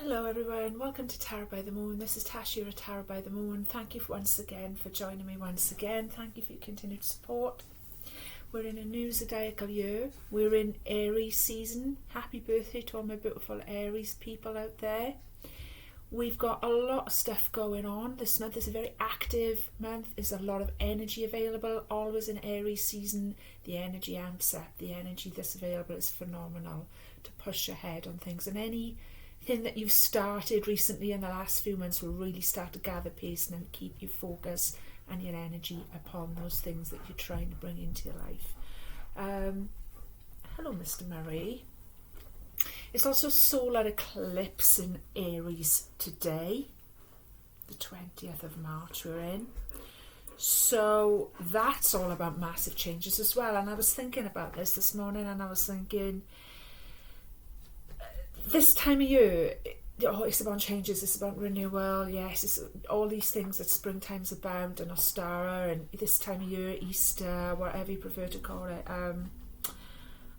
Hello everyone, welcome to Tarot by the Moon. This is Tash here at Tarot by the Moon. Thank you once again for joining me once again. Thank you for your continued support. We're in a new zodiacal year. We're in Aries season. Happy birthday to all my beautiful Aries people out there. We've got a lot of stuff going on. This month is a very active month. There's a lot of energy available. Always in Aries season, the energy amps up. The energy that's available is phenomenal to push ahead on things. And anything that you've started recently in the last few months will really start to gather pace and keep your focus and your energy upon those things that you're trying to bring into your life. Hello, Mr. Murray. It's also solar eclipse in Aries today, the 20th of March we're in. So that's all about massive changes as well. And I was thinking about this morning, and I was thinking, this time of year, it's about changes, it's about renewal, yes, it's all these things that springtime's about, and Ostara, and this time of year, Easter, whatever you prefer to call it.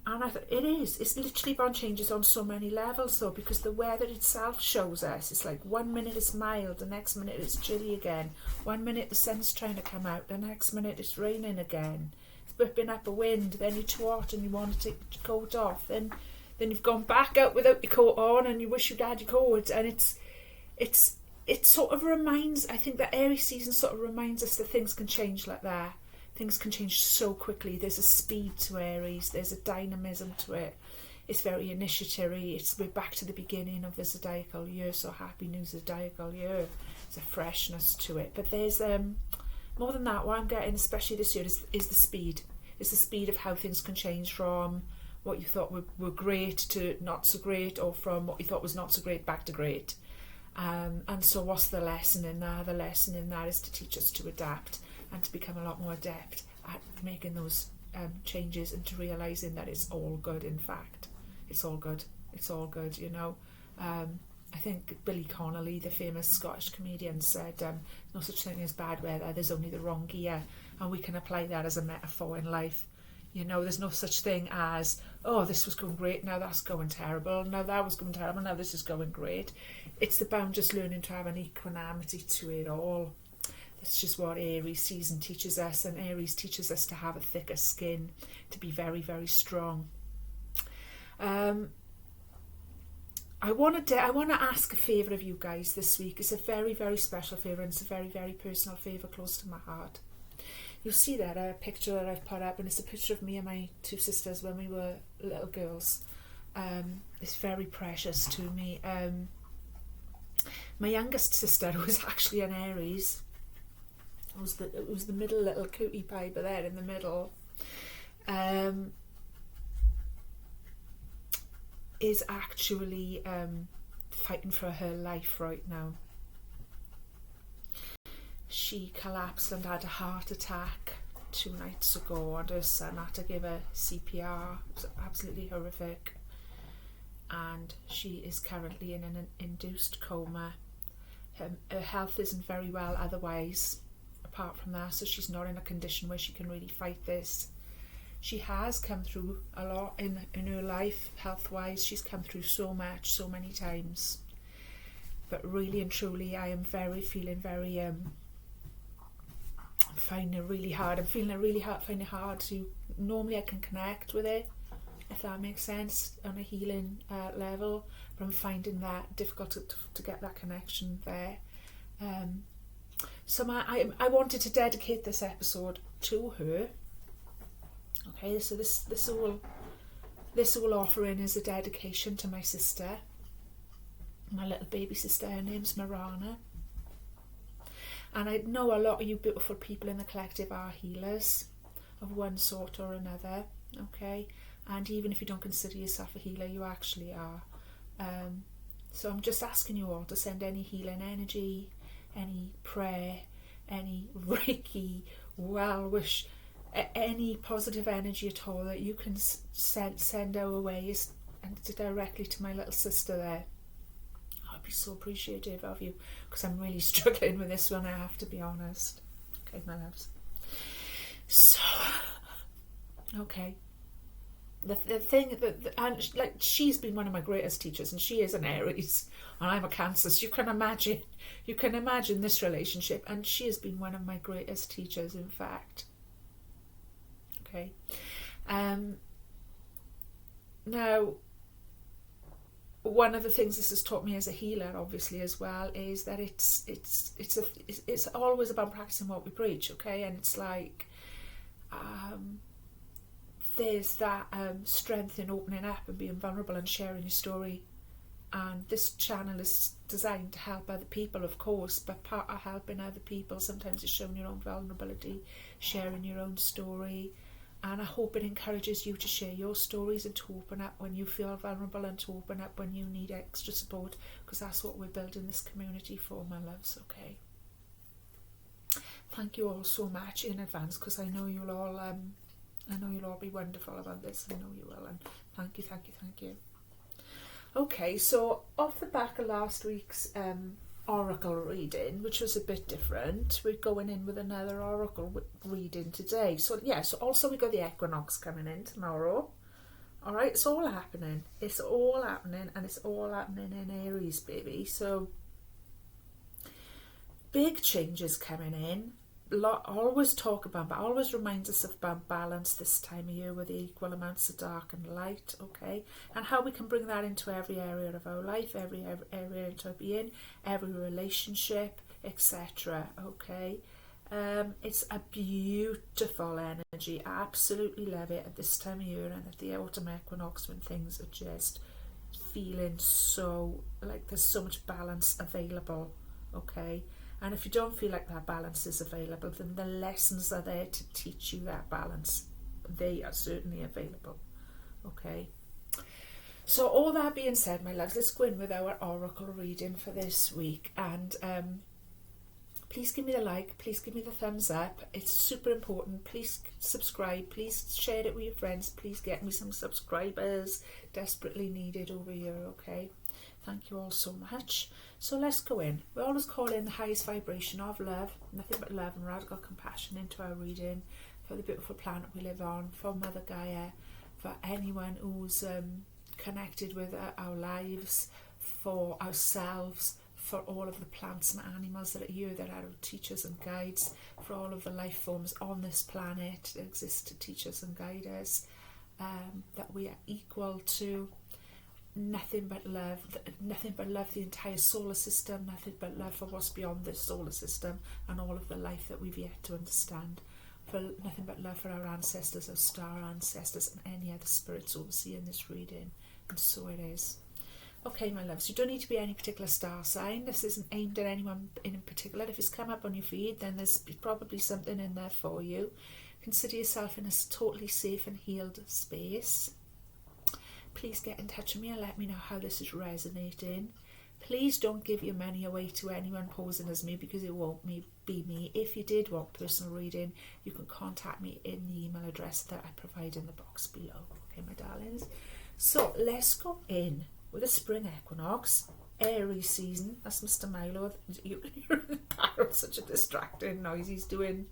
And I thought it's literally about changes on so many levels though, because the weather itself shows us, it's like 1 minute it's mild, the next minute it's chilly again, 1 minute the sun's trying to come out, the next minute it's raining again, it's whipping up a wind, then you're too hot and you want to take your coat off, then you've gone back out without your coat on and you wish you'd had your coat. And it sort of reminds, I think that Aries season sort of reminds us that things can change like that. Things can change so quickly. There's a speed to Aries, there's a dynamism to it. It's very initiatory. We're back to the beginning of the zodiacal year, so happy new zodiacal year. There's a freshness to it. But there's more than that. What I'm getting, especially this year, is the speed. It's the speed of how things can change from what you thought were great to not so great, or from what you thought was not so great back to great. And so what's the lesson in that? The lesson in that is to teach us to adapt and to become a lot more adept at making those changes, and to realising that it's all good. In fact, it's all good. It's all good, you know. I think Billy Connolly, the famous Scottish comedian, said no such thing as bad weather, there's only the wrong gear. And we can apply that as a metaphor in life. You know, there's no such thing as, oh, this was going great, now that's going terrible, now that was going terrible, now this is going great. It's about just learning to have an equanimity to it all. That's just what Aries season teaches us, and Aries teaches us to have a thicker skin, to be very, very strong. I want to ask a favour of you guys this week. It's a very, very special favour, and it's a very, very personal favour close to my heart. You'll see that a picture that I've put up, and it's a picture of me and my two sisters when we were little girls. It's very precious to me. My youngest sister, who was actually an Aries, it was the middle little cutie pie, but there in the middle, is actually fighting for her life right now. She collapsed and had a heart attack 2 nights ago, and her son had to give her CPR. It was absolutely horrific. And she is currently in an induced coma. Her health isn't very well otherwise, apart from that, so she's not in a condition where she can really fight this. She has come through a lot in her life, health-wise. She's come through so much, so many times. But really and truly, I am feeling very... I'm finding it really hard. I'm feeling it really hard, finding it hard to... Normally I can connect with it, if that makes sense, on a healing level. But I'm finding that difficult to get that connection there. So I wanted to dedicate this episode to her. Okay, so this whole offering is a dedication to my sister, my little baby sister. Her name's Marana. And I know a lot of you beautiful people in the collective are healers of one sort or another, okay? And even if you don't consider yourself a healer, you actually are. So I'm just asking you all to send any healing energy, any prayer, any Reiki, well-wish, any positive energy at all that you can send our way, and directly to my little sister there. I'd be so appreciative of you, because I'm really struggling with this one, I have to be honest. Okay, my loves. So, okay. The thing that, and like, she's been one of my greatest teachers, and she is an Aries, and I'm a Cancer, so you can imagine this relationship, and she has been one of my greatest teachers, in fact. Okay. Now, one of the things this has taught me as a healer, obviously, as well, is that it's always about practicing what we preach. Okay, and it's like, there's that strength in opening up and being vulnerable and sharing your story. And this channel is designed to help other people, of course, but part of helping other people sometimes is showing your own vulnerability, sharing your own story. And I hope it encourages you to share your stories and to open up when you feel vulnerable and to open up when you need extra support, because that's what we're building this community for, my loves. Okay. Thank you all so much in advance, because I know you'll all be wonderful about this. I know you will, and thank you. Okay, so off the back of last week's oracle reading, which was a bit different, we're going in with another oracle reading today. So yeah, so also we got the equinox coming in tomorrow. All right, it's all happening, and it's all happening in Aries, baby. So big changes coming in. Always talk about, but always reminds us about balance this time of year, with the equal amounts of dark and light. Okay, and how we can bring that into every area of our life, every area into our being, every relationship, etc. Okay, it's a beautiful energy. I absolutely love it at this time of year and at the autumn equinox, when things are just feeling so like there's so much balance available. Okay. And if you don't feel like that balance is available, then the lessons are there to teach you that balance. They are certainly available. Okay. So all that being said, my loves, let's go in with our oracle reading for this week. And please give me the like. Please give me the thumbs up. It's super important. Please subscribe. Please share it with your friends. Please get me some subscribers. Desperately needed over here. Okay. Thank you all so much. So let's go in. We always call in the highest vibration of love, nothing but love and radical compassion into our reading, for the beautiful planet we live on, for Mother Gaia, for anyone who's connected with our lives, for ourselves, for all of the plants and animals that are here, that are our teachers and guides, for all of the life forms on this planet that exist to teach us and guide us, that we are equal to. Nothing but love, the entire solar system, nothing but love for what's beyond this solar system and all of the life that we've yet to understand. For nothing but love for our ancestors, our star ancestors, and any other spirits overseeing this reading. And so it is. Okay, my loves, you don't need to be any particular star sign. This isn't aimed at anyone in particular. If it's come up on your feed, then there's probably something in there for you. Consider yourself in a totally safe and healed space. Please get in touch with me and let me know how this is resonating. Please don't give your money away to anyone posing as me, because it won't be me. If you did want personal reading, you can contact me in the email address that I provide in the box below. Okay, my darlings. So let's go in with the spring equinox, Aries season. That's Mr. Milo. You're in the background, such a distracting noise. He's doing,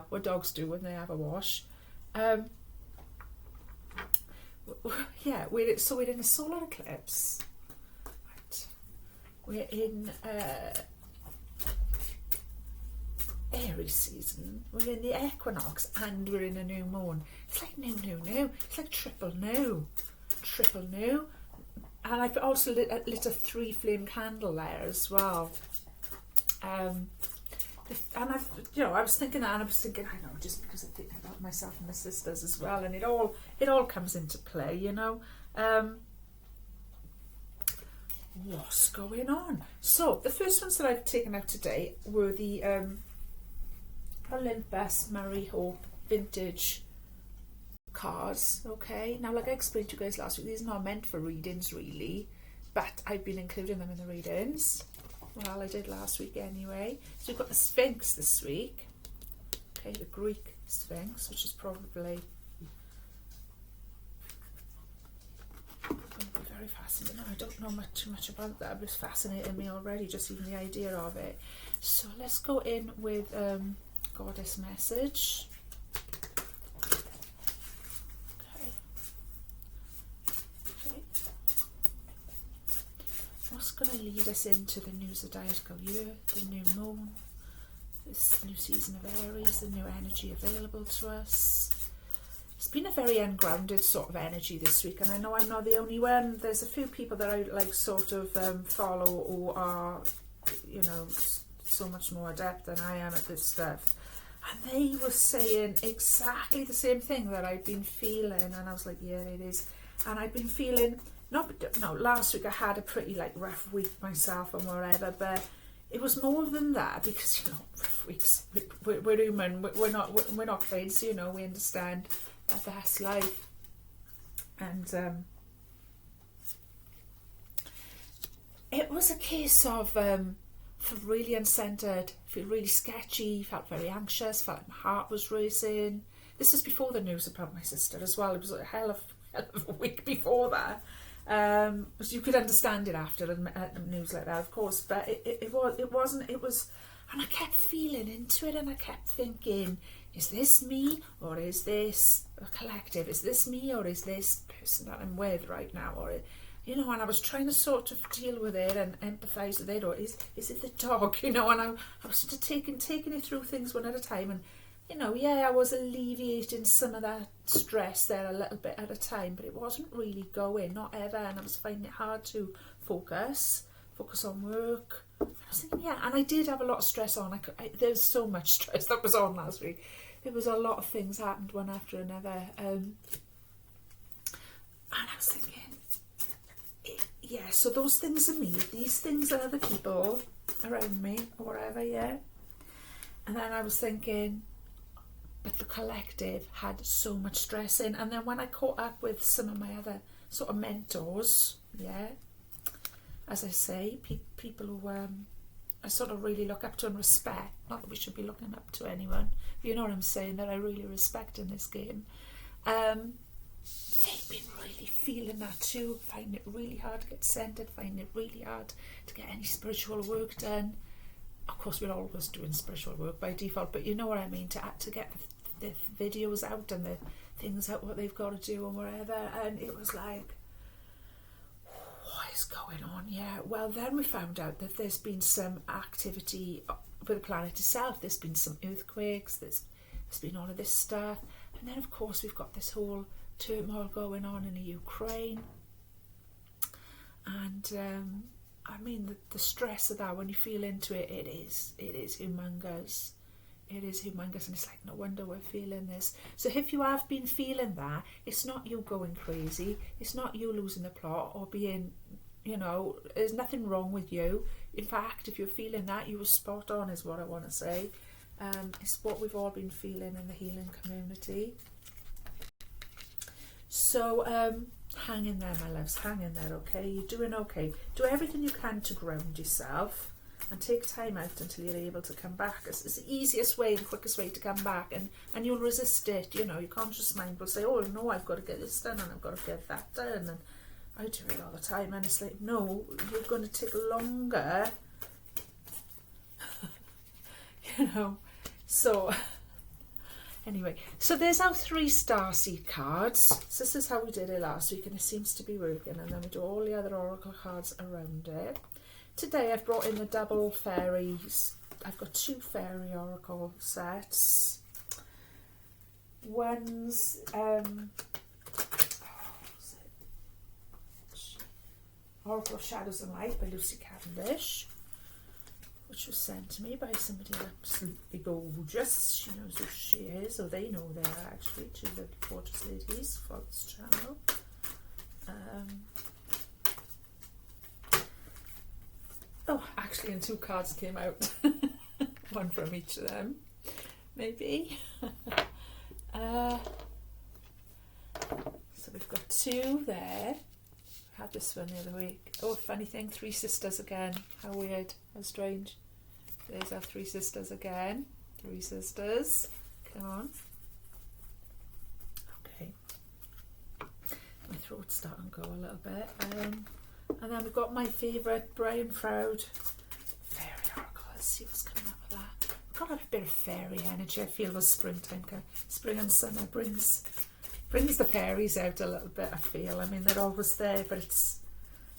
what dogs do when they have a wash. Yeah, we're in a solar eclipse. Right. We're in Aries season. We're in the equinox, and we're in a new moon. It's like new. It's like triple new. And I've also lit a 3-flame candle there as well. And I was thinking that, and I was thinking, I know, just because I'm thinking about myself and my sisters as well, and it all comes into play, What's going on? So the first ones that I've taken out today were the Olympus Murray Hope vintage cards. Okay, now, like I explained to you guys last week, these are not meant for readings really, but I've been including them in the readings. Well, I did last week anyway. So we've got the Sphinx this week. Okay, the Greek Sphinx, which is probably going to be very fascinating. I don't know too much about that, but it's fascinating me already, just even the idea of it. So let's go in with Goddess Message. Okay. going to lead us into the new zodiacal year, the new moon, this new season of Aries, the new energy available to us. It's been a very ungrounded sort of energy this week, and I know I'm not the only one. There's a few people that I like sort of follow who are, you know, so much more adept than I am at this stuff. And they were saying exactly the same thing that I'd been feeling, and I was like, yeah, it is. And I'd been feeling, last week I had a pretty like rough week myself and whatever, but it was more than that, because, you know, rough weeks, we're human, we're not kids, you know, we understand that that's life. And it was a case of felt really uncentered, feel really sketchy, felt very anxious, felt like my heart was racing. This was before the news about my sister as well. It was a hell of a week before that. So you could understand it after the news like that, of course, but it was, and I kept feeling into it, and I kept thinking, is this me, or is this a collective? Is this me, or is this person that I'm with right now? Or, you know, and I was trying to sort of deal with it and empathise with it, or is it the dog, you know? And I was sort of taking it through things one at a time, and, you know, yeah, I was alleviating some of that stress there a little bit at a time, but it wasn't really going, not ever, and I was finding it hard to focus on work. I was thinking, yeah, and I did have a lot of stress on. There was so much stress that was on last week. There was a lot of things happened one after another, and I was thinking, yeah, so those things are me, these things are the people around me, or whatever, yeah. And then I was thinking, but the collective had so much stress in. And then when I caught up with some of my other sort of mentors, yeah, as I say, people who I sort of really look up to and respect, not that we should be looking up to anyone, but you know what I'm saying, that I really respect in this game, they've been really feeling that too, finding it really hard to get centered, finding it really hard to get any spiritual work done. Of course, we're always doing spiritual work by default, but you know what I mean, to get the videos out and the things out, what they've got to do and whatever. And it was like, what is going on? Yeah, well, then we found out that there's been some activity with the planet itself. There's been some earthquakes, there's been all of this stuff, and then of course we've got this whole turmoil going on in the Ukraine. And I mean, the stress of that, when you feel into it, it is humongous. It is humongous, and it's like, no wonder we're feeling this. So if you have been feeling that, it's not you going crazy, it's not you losing the plot or being, you know, there's nothing wrong with you. In fact, if you're feeling that, you were spot on, is what I want to say. It's what we've all been feeling in the healing community. So hang in there, my loves, hang in there, okay? You're doing okay. Do everything you can to ground yourself and take time out until you're able to come back. It's the easiest way and quickest way to come back, and you'll resist it. You know, your conscious mind will say, oh no, I've got to get this done and I've got to get that done, and I do it all the time, and it's like, no, you're going to take longer. You know, so anyway, so there's our 3 starseed cards. So this is how we did it last week, and it seems to be working, and then we do all the other oracle cards around it. Today I've brought in the double fairies. I've got 2 fairy oracle sets. One's Oracle of Shadows and Light by Lucy Cavendish, which was sent to me by somebody absolutely gorgeous. She knows who she is, or they know they are, actually, 2 lovely gorgeous ladies for this channel. Oh, actually, and 2 cards came out. One from each of them, maybe. So we've got 2 there. I had this one the other week. Oh, funny thing, 3 sisters again. How weird, how strange. There's our 3 sisters again. 3 sisters. Come on. Okay. My throat's starting to go a little bit. And then we've got my favourite Brian Froud fairy oracle. Let's see what's coming up with that. I've got a bit of fairy energy. I feel with springtime. Spring and summer brings the fairies out a little bit, I feel. I mean, they're always there, but it's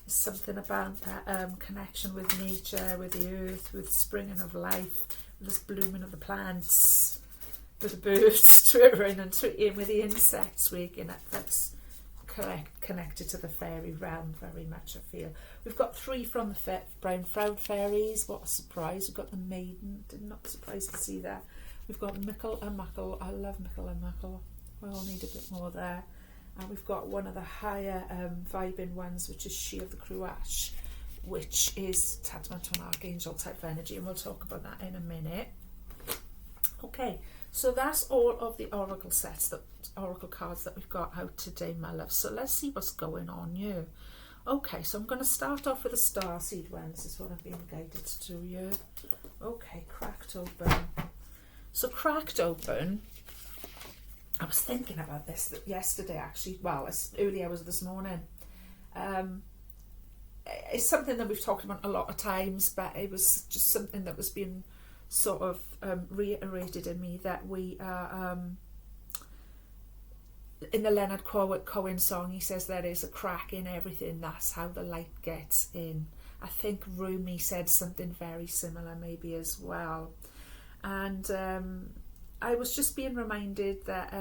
There's something about that connection with nature, with the earth, with springing of life, with this blooming of the plants, with the birds twittering and tweeting, with the insects waking up. That's connected to the fairy realm very much, I feel. We've got 3 from the brown proud fairies. What a surprise. We've got the maiden. Did not surprised to see that. We've got Mickle and Muckle. I love Mickle and Muckle. We all need a bit more there. And we've got one of the higher vibing ones, which is She of the Cruash, which is tantamount to an archangel type of energy, and we'll talk about that in a minute. Okay, so that's all of the oracle sets, the oracle cards that we've got out today, my love. So let's see what's going on here. Okay, so I'm going to start off with the starseed ones. This is what I've been guided to do here. Okay, cracked open. So cracked open. I was thinking about this yesterday, actually. Well, as early hours this morning. It's something that we've talked about a lot of times, but it was just something that was being sort of reiterated in me, that we are, in the Leonard Cohen song, he says there is a crack in everything, that's how the light gets in. I think Rumi said something very similar maybe as well. And I was just being reminded that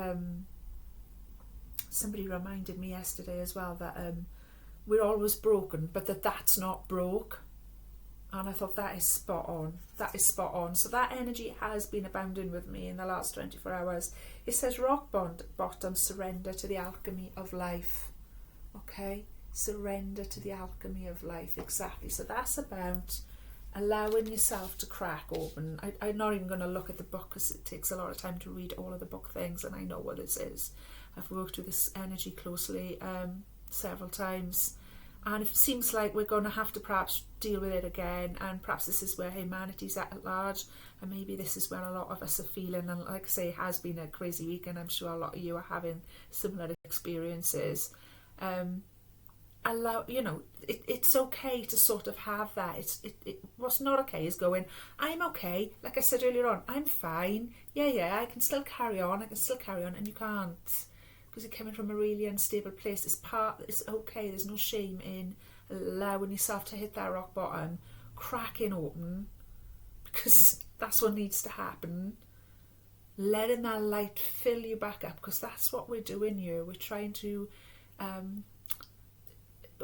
somebody reminded me yesterday as well that we're always broken, but that's not broke. And I thought that is spot on. That is spot on. So that energy has been abounding with me in the last 24 hours. It says rock bottom, surrender to the alchemy of life. Okay? Surrender to the alchemy of life. Exactly. So that's about allowing yourself to crack open. I'm not even going to look at the book because it takes a lot of time to read all of the book things, and I know what this is. I've worked with this energy closely several times, and it seems like we're going to have to perhaps deal with it again, and perhaps this is where humanity's at large, and maybe this is where a lot of us are feeling. And like I say, it has been a crazy week, and I'm sure a lot of you are having similar experiences. Allow, it's okay to sort of have that. What's not okay is going, I'm okay, like I said earlier on, I'm fine, yeah, I can still carry on, and you can't, because you're coming from a really unstable place. It's okay, there's no shame in allowing yourself to hit that rock bottom, cracking open, because that's what needs to happen, letting that light fill you back up, because that's what we're doing here. We're trying to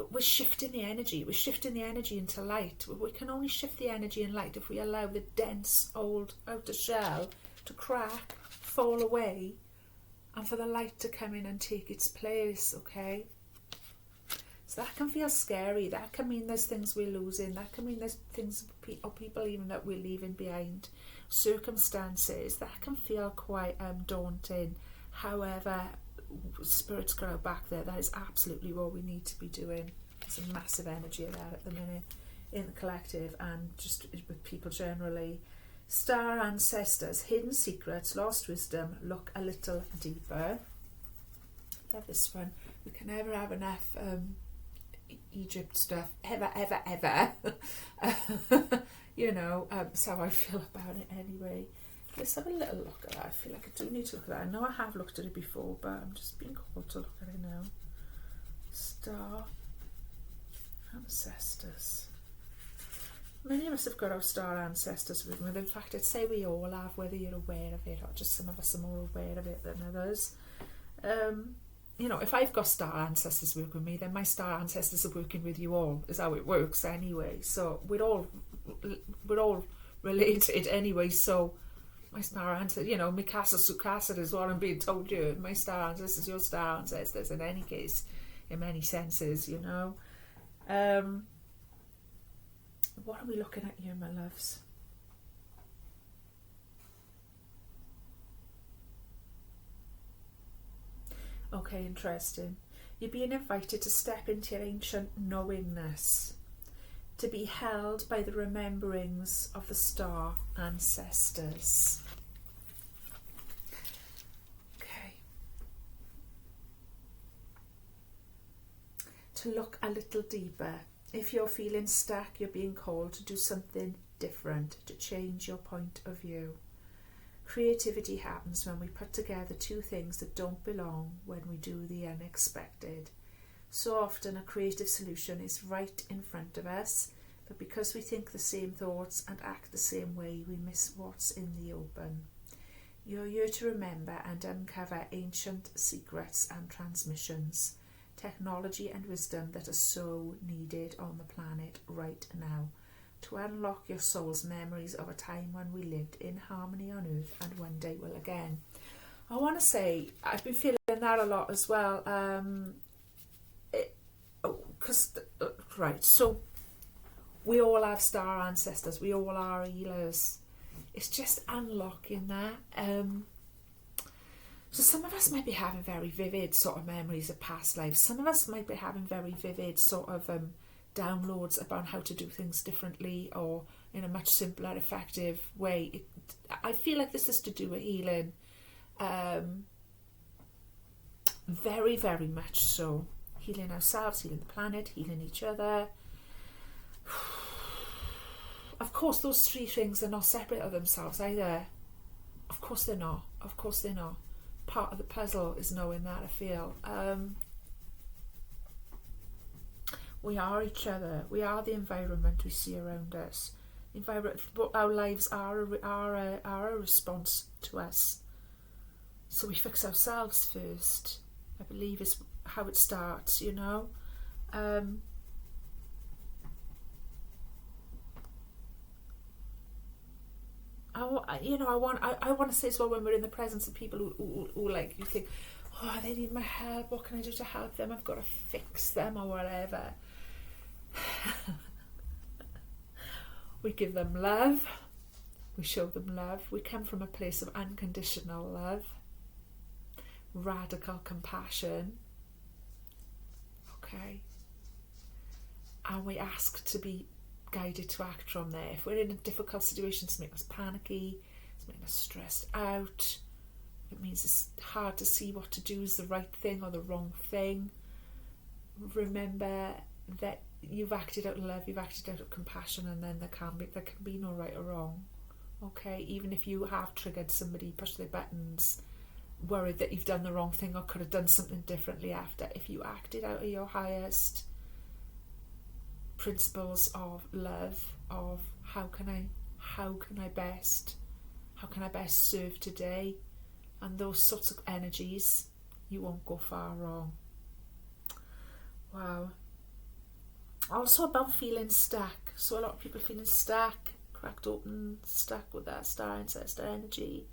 we're shifting the energy into light. We can only shift the energy and light if we allow the dense old outer shell to crack, fall away, and for the light to come in and take its place. Okay, so that can feel scary. That can mean there's things we're losing. That can mean there's things or people even that we're leaving behind, circumstances that can feel quite daunting. However, Spirit's got our back there. That is absolutely what we need to be doing. There's a massive energy of that at the minute in the collective and just with people generally. Star ancestors, hidden secrets, lost wisdom, look a little deeper. Love this one. We can never have enough Egypt stuff, ever. That's how I feel about it anyway. Let's have a little look at that. I feel like I do need to look at that. I know I have looked at it before, but I'm just being called to look at it now. Star ancestors. Many of us have got our star ancestors with us. In fact, I'd say we all have, whether you're aware of it or just some of us are more aware of it than others. If I've got star ancestors working with me, then my star ancestors are working with you all, is how it works anyway. So we're all related anyway, so my star ancestors, Mikasa Sukasa is what I'm being told you. My star ancestors, your star ancestors, in any case, in many senses, What are we looking at here, my loves? Okay, interesting. You're being invited to step into your ancient knowingness, to be held by the rememberings of the star ancestors. Okay. To look a little deeper. If you're feeling stuck, you're being called to do something different, to change your point of view. Creativity happens when we put together two things that don't belong, when we do the unexpected. So often a creative solution is right in front of us, but because we think the same thoughts and act the same way, we miss what's in the open. You're here to remember and uncover ancient secrets and transmissions, technology and wisdom that are so needed on the planet right now, to unlock your soul's memories of a time when we lived in harmony on Earth and one day will again. I want to say, I've been feeling that a lot as well, right, so we all have star ancestors, we all are healers. It's just unlocking that. So some of us might be having very vivid sort of memories of past lives. Some of us might be having very vivid sort of downloads about how to do things differently or in a much simpler, effective way. I feel like this is to do with healing. Very, very much so. Healing ourselves, healing the planet, healing each other. Of course, those three things are not separate of themselves either. Of course they're not. Of course they're not. Part of the puzzle is knowing that, I feel. We are each other. We are the environment we see around us. Our lives are a response to us. So we fix ourselves first, I believe, is how it starts, you know. I want to say as well, when we're in the presence of people who like, you think, oh, they need my help, what can I do to help them, I've got to fix them or whatever. We give them love, we show them love, we come from a place of unconditional love, radical compassion, okay, and we ask to be guided to act from there. If we're in a difficult situation, it's making us panicky, it's making us stressed out, it means it's hard to see what to do is the right thing or the wrong thing, remember that you've acted out of love, you've acted out of compassion, and then there can be no right or wrong, okay? Even if you have triggered somebody, pushed their buttons, worried that you've done the wrong thing or could have done something differently after, if you acted out of your highest principles of love, of how can I best serve today, and those sorts of energies, you won't go far wrong. Wow. Also about feeling stuck. So a lot of people feeling stuck, cracked open, stuck with that star ancestor energy.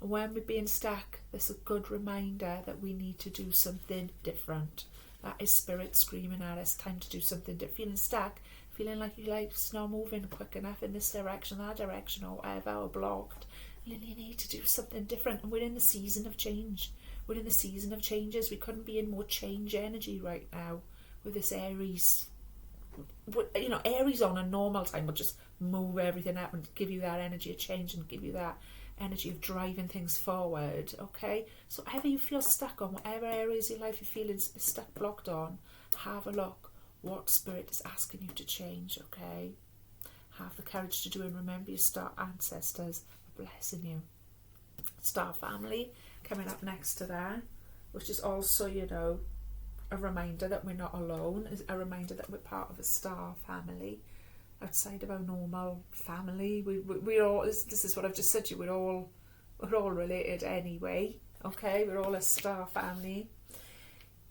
And when we're being stuck, there's a good reminder that we need to do something different. That is spirit screaming at us, time to do something different. Feeling stuck, feeling like your life's not moving quick enough in this direction, that direction, or whatever, or blocked. And you need to do something different. And we're in the season of change. We're in the season of changes. We couldn't be in more change energy right now with this Aries. You know, Aries on a normal time will just move everything up and give you that energy of change and give you that energy of driving things forward, okay? So whatever you feel stuck on, whatever areas of your life you're feeling stuck, blocked on, have a look what spirit is asking you to change, okay? Have the courage to do, and remember your star ancestors are blessing you. Star family coming up next to that, which is also, you know, a reminder that we're not alone, a reminder that we're part of a star family outside of our normal family. We're all, this is what I've just said to you, we're all related anyway, okay? We're all a star family.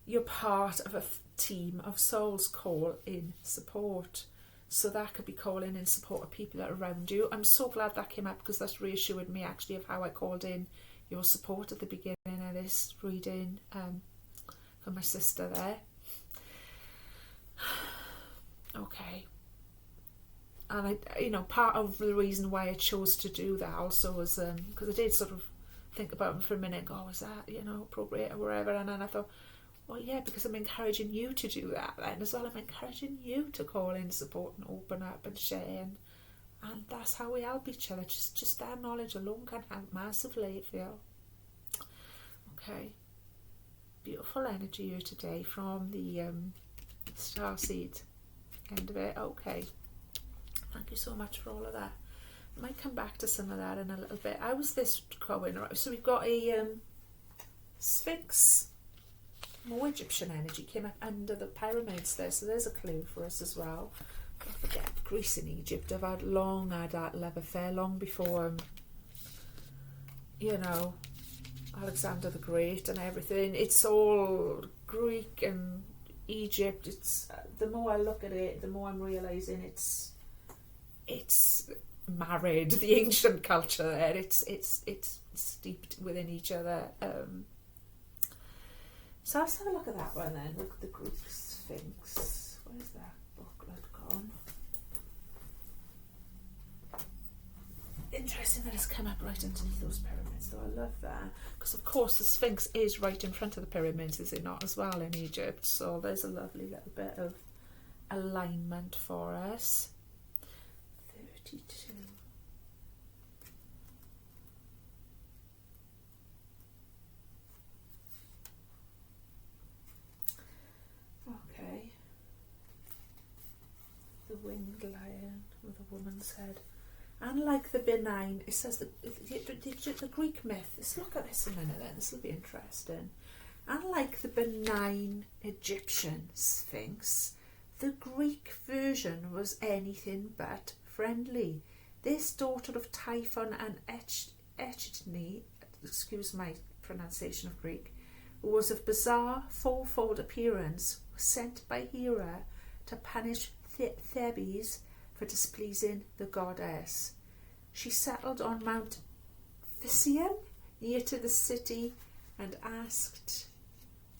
You're part of a team of souls call in support. So that could be calling in support of people that are around you. I'm so glad that came up, because that's reassured me actually of how I called in your support at the beginning of this reading. For my sister there. Okay. And part of the reason why I chose to do that also was because I did sort of think about it for a minute and go, oh, is that, appropriate or whatever? And then I thought, well, yeah, because I'm encouraging you to do that then as well. I'm encouraging you to call in support and open up and share. And that's how we help each other. Just that knowledge alone can help massively, I feel. Okay. Beautiful energy here today from the starseed end of it. Okay, thank you so much for all of that. I might come back to some of that in a little bit. How was this going? Right, so we've got a Sphinx more Egyptian energy came up under the pyramids there, so there's a clue for us as well. Don't forget, Greece and Egypt have had that love affair, long before, you know, Alexander the Great and everything. It's all Greek and Egypt. It's the more I look at it, the more I'm realising it's married, the ancient culture there. It's steeped within each other. So let's have a look at that one then. Look at the Greek Sphinx. Where's that booklet gone? Interesting that it's come up right underneath those pyramids, though. I love that, because of course the Sphinx is right in front of the pyramids, is it not, as well, in Egypt? So there's a lovely little bit of alignment for us. 32. Okay. The winged lion with a woman's head. Unlike the benign, it says the Greek myth. Let's look at this a minute then, this will be interesting. Unlike the benign Egyptian Sphinx, the Greek version was anything but friendly. This daughter of Typhon and Echidne, excuse my pronunciation of Greek, was of bizarre fourfold appearance, was sent by Hera to punish Thebes for displeasing the goddess. She settled on Mount Phisium, near to the city, and asked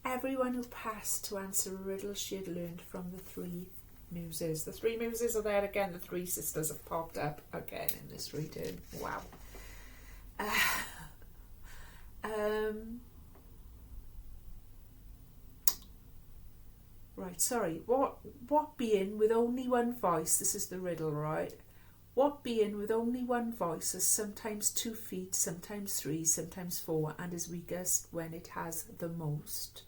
everyone who passed to answer a riddle she had learned from the three muses. The three muses are there again. The three sisters have popped up again in this reading. Wow. Right, sorry. What being with only one voice, this is the riddle, right? What being with only one voice has sometimes 2 feet, sometimes 3, sometimes 4, and is weakest when it has the most?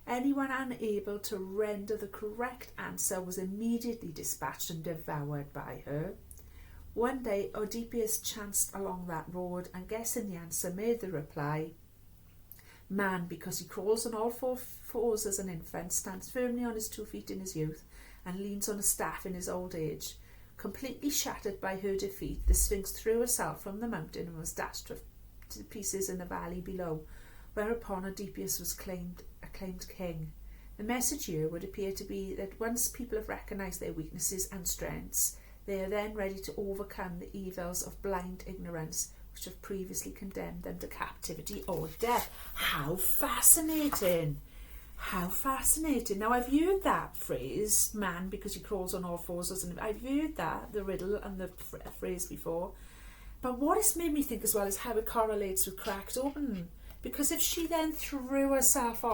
Anyone unable to render the correct answer was immediately dispatched and devoured by her. One day, Oedipus chanced along that road, and guessing the answer, made the reply, man, because he crawls on all 4 fours as an infant, stands firmly on his 2 feet in his youth, and leans on a staff in his old age. Completely shattered by her defeat, the Sphinx threw herself from the mountain and was dashed to pieces in the valley below, whereupon Oedipus was acclaimed king. The message here would appear to be that once people have recognised their weaknesses and strengths, they are then ready to overcome the evils of blind ignorance, which have previously condemned them to captivity or death. How fascinating! How fascinating. Now, I've heard that phrase, man, because he crawls on all fours. I've heard that, the riddle and the phrase before. But what it's made me think as well is how it correlates with cracked open. Because if she then threw herself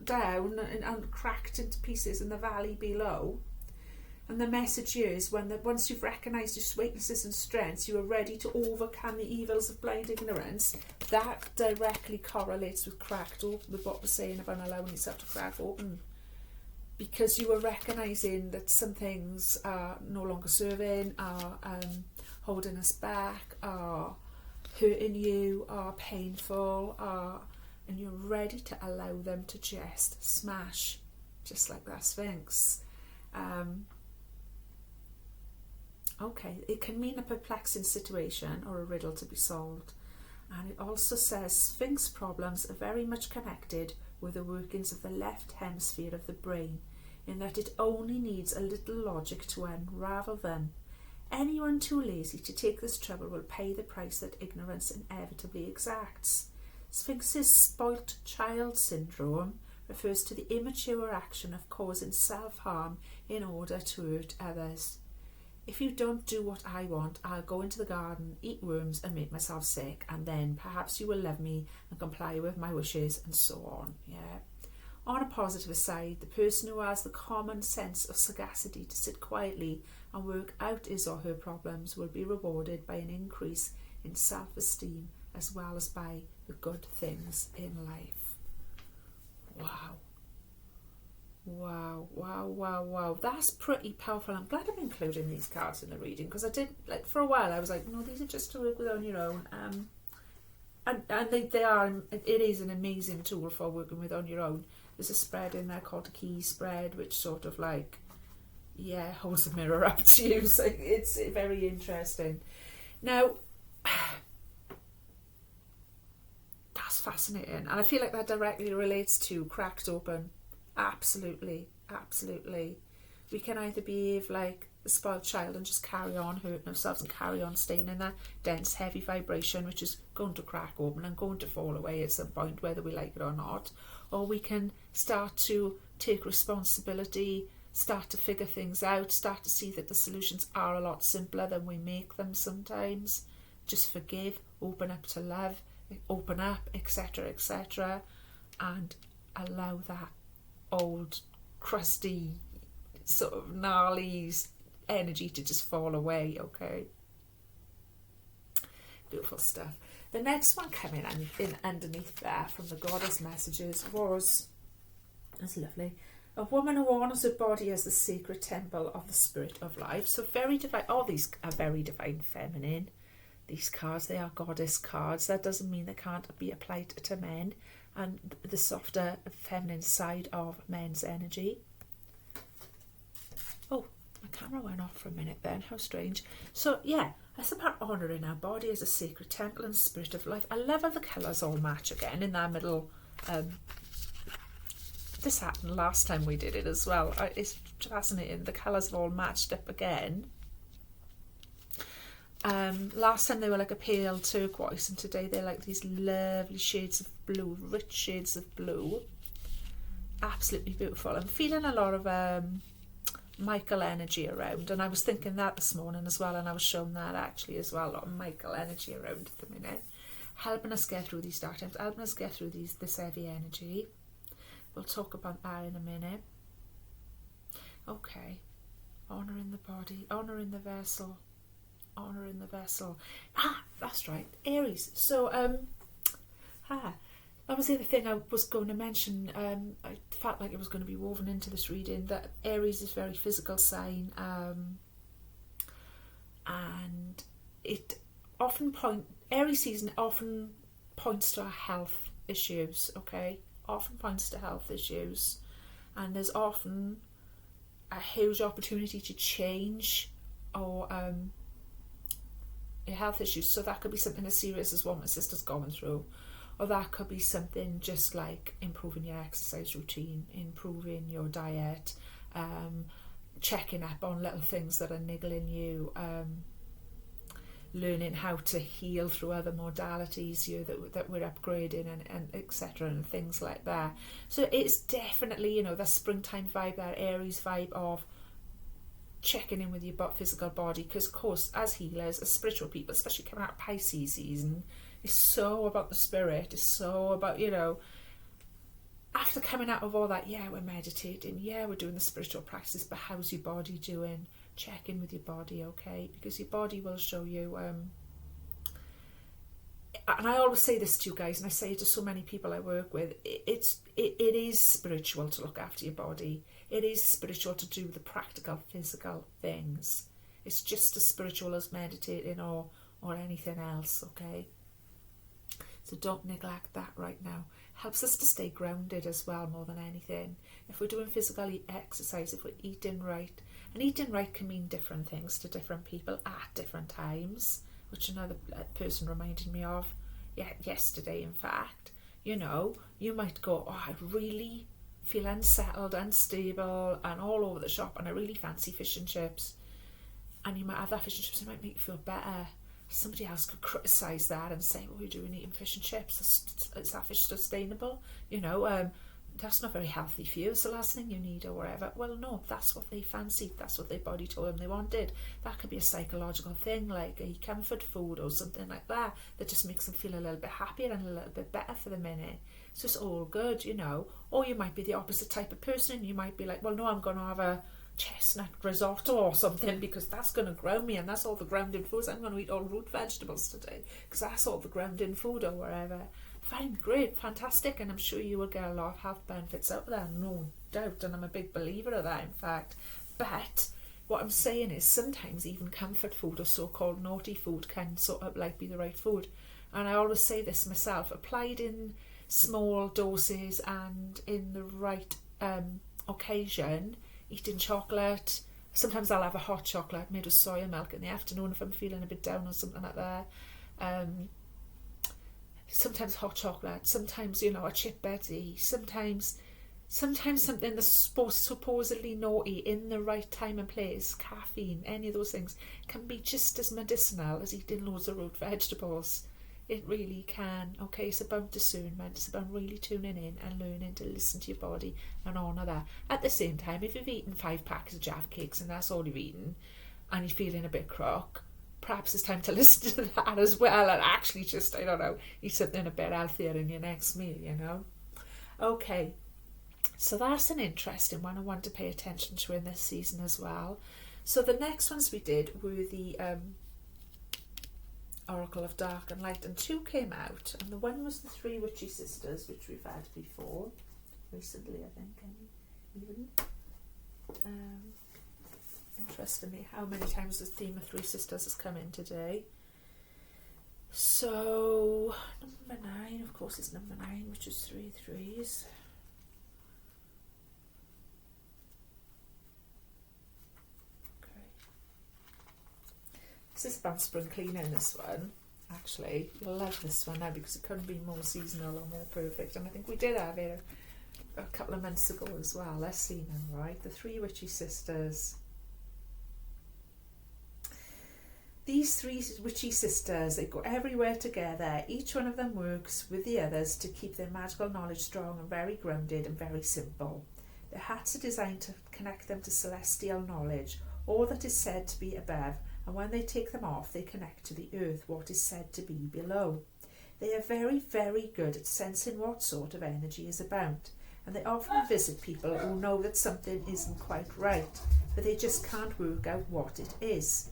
down and cracked into pieces in the valley below, and the message is once you've recognised your weaknesses and strengths, you are ready to overcome the evils of blind ignorance. That directly correlates with cracked open, with what we're saying about allowing yourself to crack open. Because you are recognising that some things are no longer serving, are holding us back, are hurting you, are painful, and you're ready to allow them to just smash, just like that Sphinx. Okay, it can mean a perplexing situation or a riddle to be solved. And it also says Sphinx problems are very much connected with the workings of the left hemisphere of the brain, in that it only needs a little logic to unravel them. Anyone too lazy to take this trouble will pay the price that ignorance inevitably exacts. Sphinx's spoilt child syndrome refers to the immature action of causing self-harm in order to hurt others. If you don't do what I want, I'll go into the garden, eat worms and make myself sick, and then perhaps you will love me and comply with my wishes, and so on. Yeah. On a positive side, the person who has the common sense of sagacity to sit quietly and work out his or her problems will be rewarded by an increase in self-esteem as well as by the good things in life. Wow. Wow, wow, wow, wow. That's pretty powerful. I'm glad I'm including these cards in the reading, because I did, like, for a while I was like, no, these are just to work with on your own. And they are, it is an amazing tool for working with on your own. There's a spread in there called a key spread, which sort of like, yeah, holds a mirror up to you. So it's very interesting. Now, that's fascinating. And I feel like that directly relates to cracked open. Absolutely, absolutely. We can either behave like the spoiled child and just carry on hurting ourselves and carry on staying in that dense, heavy vibration, which is going to crack open and going to fall away at some point, whether we like it or not. Or we can start to take responsibility, start to figure things out, start to see that the solutions are a lot simpler than we make them sometimes. Just forgive, open up to love, open up, etc., etc., and allow that old, crusty, sort of gnarly energy to just fall away. Okay, beautiful stuff. The next one coming in underneath there from the goddess messages was, that's lovely, a woman who honours her body as the sacred temple of the spirit of life. So very divine. All these are very divine feminine. These cards, they are goddess cards. That doesn't mean they can't be applied to men and the softer feminine side of men's energy. Oh, my camera went off for a minute then. How strange. So yeah, that's about honouring our body as a sacred temple and spirit of life. I love how the colours all match again in that middle. This happened last time we did it as well. It's fascinating. The colours have all matched up again. Last time they were like a pale turquoise, and today they're like these lovely shades of blue, rich shades of blue. Absolutely beautiful. I'm feeling a lot of Michael energy around, and I was thinking that this morning as well, and I was shown that actually as well, a lot of Michael energy around at the minute, helping us get through these dark times, helping us get through this heavy energy. We'll talk about that in a minute. Okay, honouring the body, honouring the vessel, honouring the vessel. That's right, Aries. So that was the other thing I was going to mention. I felt like it was going to be woven into this reading, that Aries is a very physical sign, and it often Aries season often points to our health issues. Okay, often points to health issues, and there's often a huge opportunity to change or your health issues. So that could be something as serious as what my sister's going through. Or that could be something just like improving your exercise routine, improving your diet, checking up on little things that are niggling you, learning how to heal through other modalities that we're upgrading and etc. and things like that. So it's definitely, the springtime vibe, that Aries vibe of checking in with your physical body, because of course as healers, as spiritual people, especially coming out of Pisces season, it's so about the spirit. It's so about, after coming out of all that, yeah, we're meditating, yeah, we're doing the spiritual practices, but how's your body doing? Check in with your body, okay? Because your body will show you. And I always say this to you guys, and I say it to so many people I work with. It is spiritual to look after your body. It is spiritual to do the practical, physical things. It's just as spiritual as meditating or anything else, okay? So don't neglect that right now. Helps us to stay grounded as well, more than anything. If we're doing physical exercise, if we're eating right, and eating right can mean different things to different people at different times, which another person reminded me of yesterday, in fact. You might go, I really feel unsettled, unstable, and all over the shop, and I really fancy fish and chips. And you might have that fish and chips, it might make you feel better. Somebody else could criticise that and say, what are you doing eating fish and chips? Is that fish sustainable? That's not very healthy for you. It's the last thing you need or whatever. Well, no, that's what they fancied. That's what their body told them they wanted. That could be a psychological thing, like a comfort food or something like that just makes them feel a little bit happier and a little bit better for the minute. So it's all good, Or you might be the opposite type of person, and you might be like, well, no, I'm going to have a chestnut risotto or something because that's going to ground me, and that's all the grounding foods. I'm going to eat all root vegetables today because that's all the grounding food or whatever. Fine, great, fantastic, and I'm sure you will get a lot of health benefits out of that, no doubt, and I'm a big believer of that, in fact. But what I'm saying is sometimes even comfort food or so-called naughty food can sort of like be the right food. And I always say this myself, applied in small doses and in the right occasion, eating chocolate. Sometimes I'll have a hot chocolate made with soya milk in the afternoon if I'm feeling a bit down or something like that. Sometimes hot chocolate, sometimes, a chip Betty, sometimes something that's supposedly naughty in the right time and place, caffeine, any of those things, can be just as medicinal as eating loads of root vegetables. It really can. Okay, it's about discernment. It's about really tuning in and learning to listen to your body and honour that. At the same time, if you've eaten 5 packets of Jaffa cakes and that's all you've eaten and you're feeling a bit crook, perhaps it's time to listen to that as well and actually just, eat something a bit healthier in your next meal, Okay, so that's an interesting one I want to pay attention to in this season as well. So the next ones we did were the Oracle of Dark and Light, and 2 came out, and the one was the 3 Witchy Sisters, which we've had before, recently I think, even. Interestingly, how many times the theme of 3 Sisters has come in today. So, number 9, of course, is number 9, which is 3 threes. This is about spring cleaning, this one. Actually, you'll love this one now because it couldn't be more seasonal or more perfect. And I think we did have it a couple of months ago as well. Let's see now, right? The 3 Witchy Sisters. These 3 Witchy Sisters, they go everywhere together. Each one of them works with the others to keep their magical knowledge strong and very grounded and very simple. Their hats are designed to connect them to celestial knowledge, all that is said to be above, and when they take them off, they connect to the earth, what is said to be below. They are very, very good at sensing what sort of energy is about, and they often visit people who know that something isn't quite right, but they just can't work out what it is.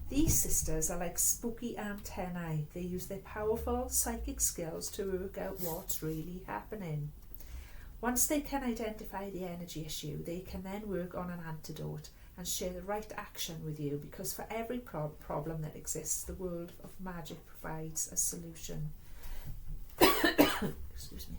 These sisters are like spooky antennae. They use their powerful psychic skills to work out what's really happening. Once they can identify the energy issue, they can then work on an antidote and share the right action with you, because for every problem that exists, the world of magic provides a solution. Excuse me.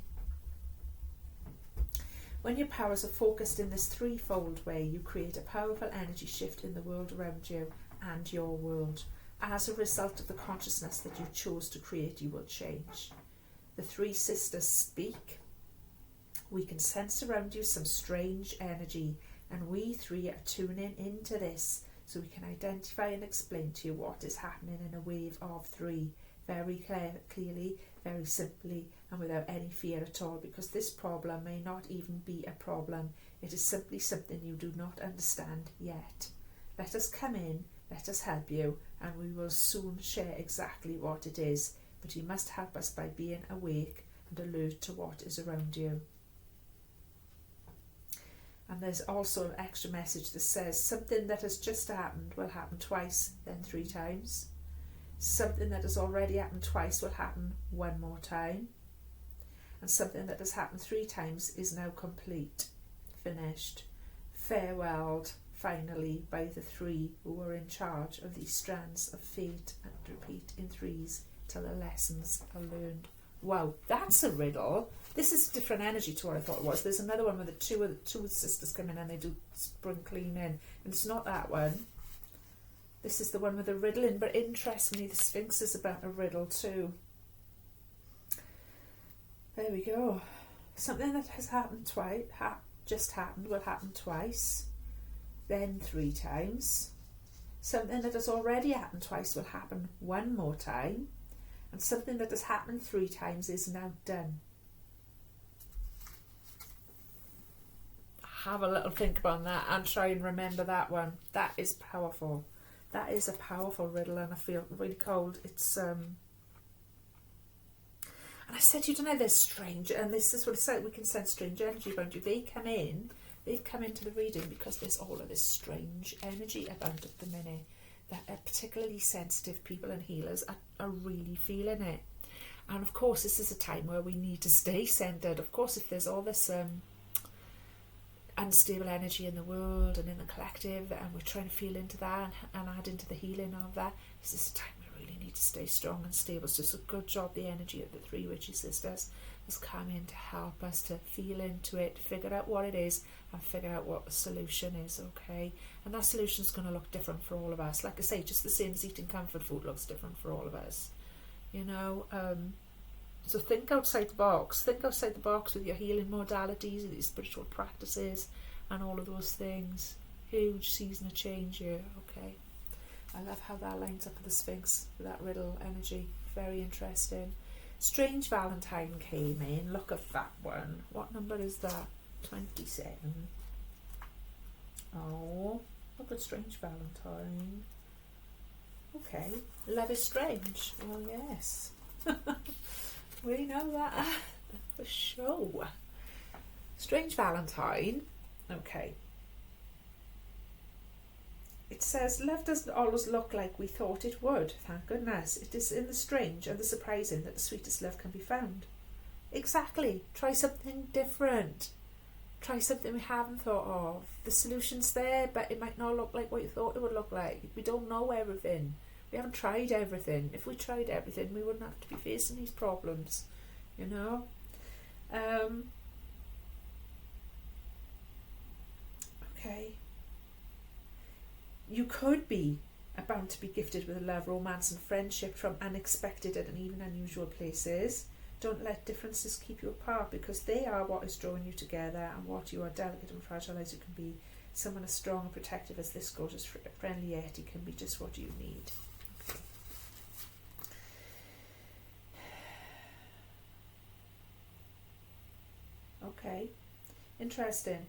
When your powers are focused in this threefold way, you create a powerful energy shift in the world around you and your world. As a result of the consciousness that you chose to create, you will change. The 3 sisters speak. We can sense around you some strange energy, and we 3 are tuning into this so we can identify and explain to you what is happening in a wave of 3, very clearly, very simply, and without any fear at all, because this problem may not even be a problem. It is simply something you do not understand yet. Let us come in, let us help you, and we will soon share exactly what it is, but you must help us by being awake and alert to what is around you. And there's also an extra message that says something that has just happened will happen twice, then 3 times. Something that has already happened twice will happen 1 more time. And something that has happened 3 times is now complete, finished, farewelled, finally, by the 3 who are in charge of these strands of fate, and repeat in 3s till the lessons are learned. Wow, that's a riddle. This is a different energy to what I thought it was. There's another one where the two sisters come in and they do spring cleaning, and it's not that one. This is the one with the riddle in, but interestingly, the Sphinx is about a riddle too. There we go. Something that has happened twice, just happened, will happen twice, then 3 times. Something that has already happened twice will happen 1 more time, and something that has happened 3 times is now done. Have a little think about that and try and remember that one. That is powerful. That is a powerful riddle, and I feel really cold. It's and I said, you don't know, they're strange, and this is what it's like. We can sense strange energy around you. They've come into the reading because there's all of this strange energy about at the minute that particularly sensitive people and healers are really feeling it. And of course, this is a time where we need to stay centered. Of course, if there's all this unstable energy in the world and in the collective, and we're trying to feel into that and add into the healing of that, this is a time we really need to stay strong and stable. So it's a good job, the energy of the 3 Witchy Sisters has come in to help us to feel into it, figure out what it is, and figure out what the solution is, okay? And that solution is going to look different for all of us. Like I say, just the same as eating comfort food looks different for all of us, you know. So think outside the box. Think outside the box with your healing modalities, with your spiritual practices, and all of those things. Huge season of change here, okay? I love how that lines up with the Sphinx, with that riddle energy. Very interesting. Strange Valentine came in. Look at that one. What number is that? 27. Oh, look at Strange Valentine. Okay. Love is strange. Well, yes. We know that for sure. Strange Valentine. Okay. It says, love doesn't always look like we thought it would. Thank goodness. It is in the strange and the surprising that the sweetest love can be found. Exactly. Try something different. Try something we haven't thought of. The solution's there, but it might not look like what you thought it would look like. We don't know everything. We haven't tried everything. If we tried everything, we wouldn't have to be facing these problems, you know. Okay. You could be about to be gifted with love, romance and friendship from unexpected and even unusual places. Don't let differences keep you apart, because they are what is drawing you together, and what you are, delicate and fragile as you can be. Someone as strong and protective as this gorgeous friendly Yeti can be just what you need. Okay, interesting.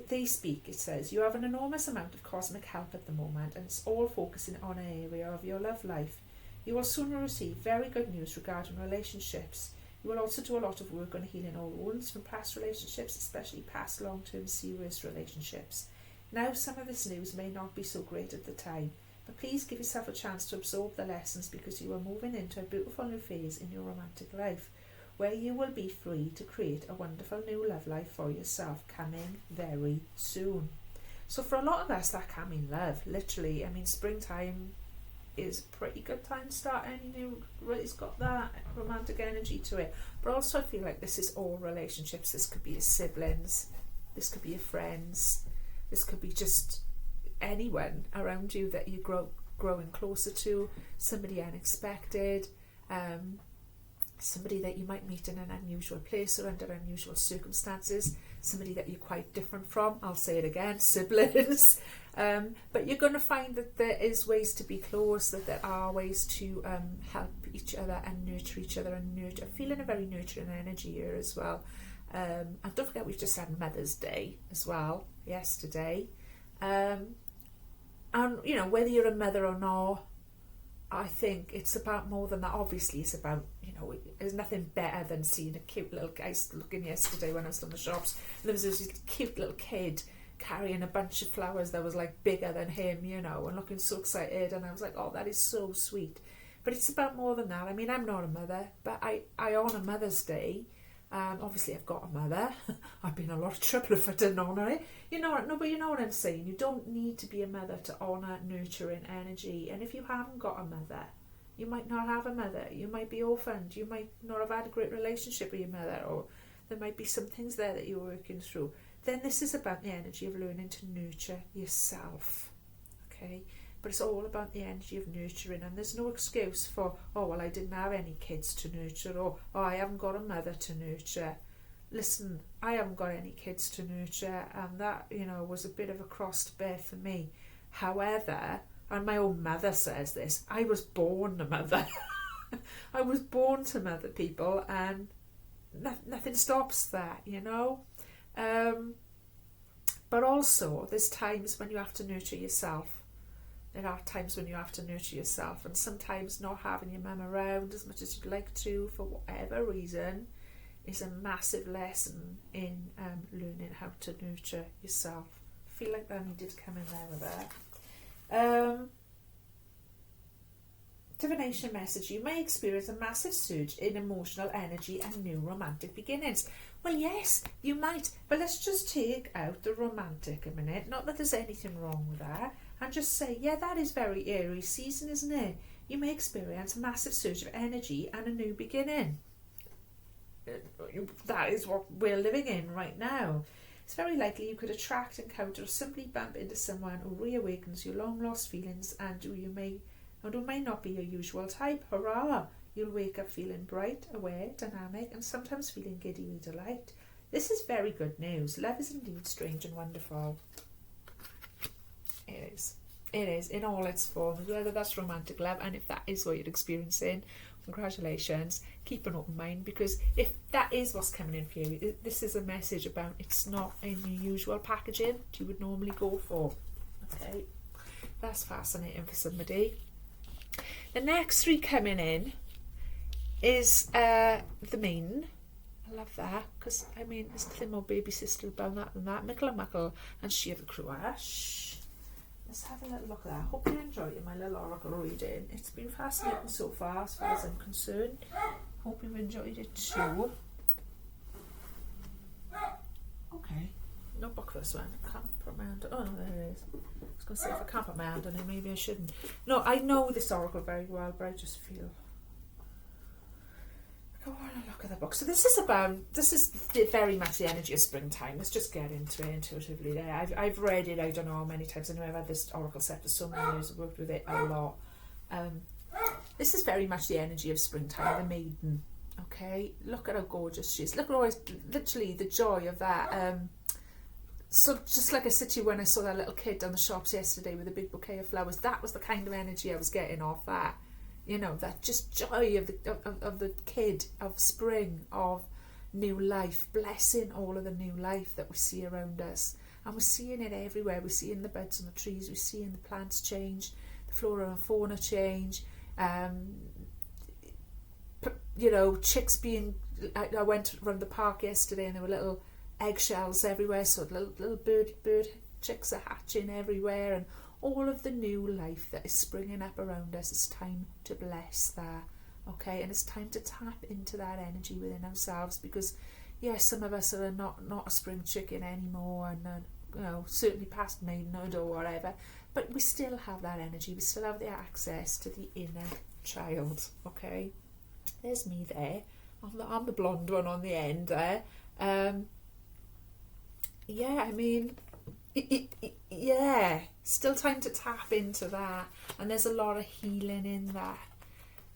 They speak, it says, you have an enormous amount of cosmic help at the moment, and it's all focusing on an area of your love life. You will soon receive very good news regarding relationships. You will also do a lot of work on healing all wounds from past relationships, especially past long-term serious relationships. Now, some of this news may not be so great at the time, but please give yourself a chance to absorb the lessons, because you are moving into a beautiful new phase in your romantic life, where you will be free to create a wonderful new love life for yourself, coming very soon. So for a lot of us, that can mean love, literally. I mean, springtime is a pretty good time to start any new, it's got that romantic energy to it. But also I feel like this is all relationships. This could be your siblings, this could be your friends, this could be just anyone around you that you're growing closer to, somebody unexpected, somebody that you might meet in an unusual place or under unusual circumstances, somebody that you're quite different from. I'll say it again, siblings. But you're going to find that there is ways to be close, that there are ways to help each other and nurture each other, and nurture, feeling a very nurturing energy here as well. And don't forget, we've just had Mother's Day as well, yesterday. And, you know, whether you're a mother or not, I think it's about more than that. Obviously, it's about, you know, there's nothing better than seeing a cute little guy. I was looking yesterday when I was in the shops, and there was this cute little kid carrying a bunch of flowers that was like bigger than him, you know, and looking so excited. And I was like, oh, that is so sweet. But it's about more than that. I mean, I'm not a mother, but I honour Mother's Day. Obviously, I've got a mother. I'd be in a lot of trouble if I didn't honour it. You know what? No, but you know what I'm saying. You don't need to be a mother to honour nurturing energy. And if you haven't got a mother, you might not have a mother. You might be orphaned. You might not have had a great relationship with your mother, or there might be some things there that you're working through. Then this is about the energy of learning to nurture yourself. Okay? But it's all about the energy of nurturing, and there's no excuse for, oh, well, I didn't have any kids to nurture, or, oh, I haven't got a mother to nurture. Listen, I haven't got any kids to nurture, and that, you know, was a bit of a cross to bear for me. However, and my own mother says this, I was born a mother. I was born to mother people, and nothing stops that, you know. But also, there's times when you have to nurture yourself. There are times when you have to nurture yourself, and sometimes not having your mum around as much as you'd like to, for whatever reason, is a massive lesson in learning how to nurture yourself. I feel like that needed to come in there with that. Divination message: you may experience a massive surge in emotional energy and new romantic beginnings. Well, yes, you might, but let's just take out the romantic a minute. Not that there's anything wrong with that. And just say, yeah, that is very Aries season, isn't it? You may experience a massive surge of energy and a new beginning. that is what we're living in right now. It's very likely you could attract, encounter, or simply bump into someone who reawakens your long lost feelings and who may not be your usual type. Hurrah! You'll wake up feeling bright, aware, dynamic, and sometimes feeling giddy with delight. This is very good news. Love is indeed strange and wonderful. It is. It is, in all its forms, whether that's romantic love, and if that is what you're experiencing, congratulations. Keep an open mind, because if that is what's coming in for you, this is a message about it's not in your usual packaging that you would normally go for. Okay, that's fascinating for somebody. The next three coming in is the maiden. I love that, because I mean, there's nothing more baby sister about that than that. Mickle and Muckle and She of the Cruash. Let's have a little look at that. Hope you enjoyed my little oracle reading. It's been fascinating so far as I'm concerned. Hope you've enjoyed it too. Okay, no book for this one. Can't put my hand on. Oh, there it is. I was going to say, if I can't put my hand on it, maybe I shouldn't. No, I know this oracle very well, but I just feel... Go on and look at the book. So this is very much the energy of springtime. Let's just get into it intuitively there. I've read it, I don't know how many times. I know I've had this oracle set for so many years. I've worked with it a lot. This is very much the energy of springtime, the maiden. Okay, look at how gorgeous she is. Look at always, literally the joy of that. So just like I said to you when I saw that little kid down the shops yesterday with a big bouquet of flowers, that was the kind of energy I was getting off that. You know, that just joy of the kid, of spring, of new life, blessing all of the new life that we see around us. And we're seeing it everywhere. We're seeing the buds on the trees, we're seeing the plants change, the flora and fauna change. You know, chicks being... I went around the park yesterday and there were little eggshells everywhere, so little bird chicks are hatching everywhere, and all of the new life that is springing up around us. It's time to bless that, okay? And it's time to tap into that energy within ourselves, because yes, some of us are not a spring chicken anymore, and you know, certainly past maidenhood or whatever, but we still have that energy. We still have the access to the inner child, okay? There's me there. I'm the blonde one on the end there. Yeah, I mean... yeah, still time to tap into that, and there's a lot of healing in that.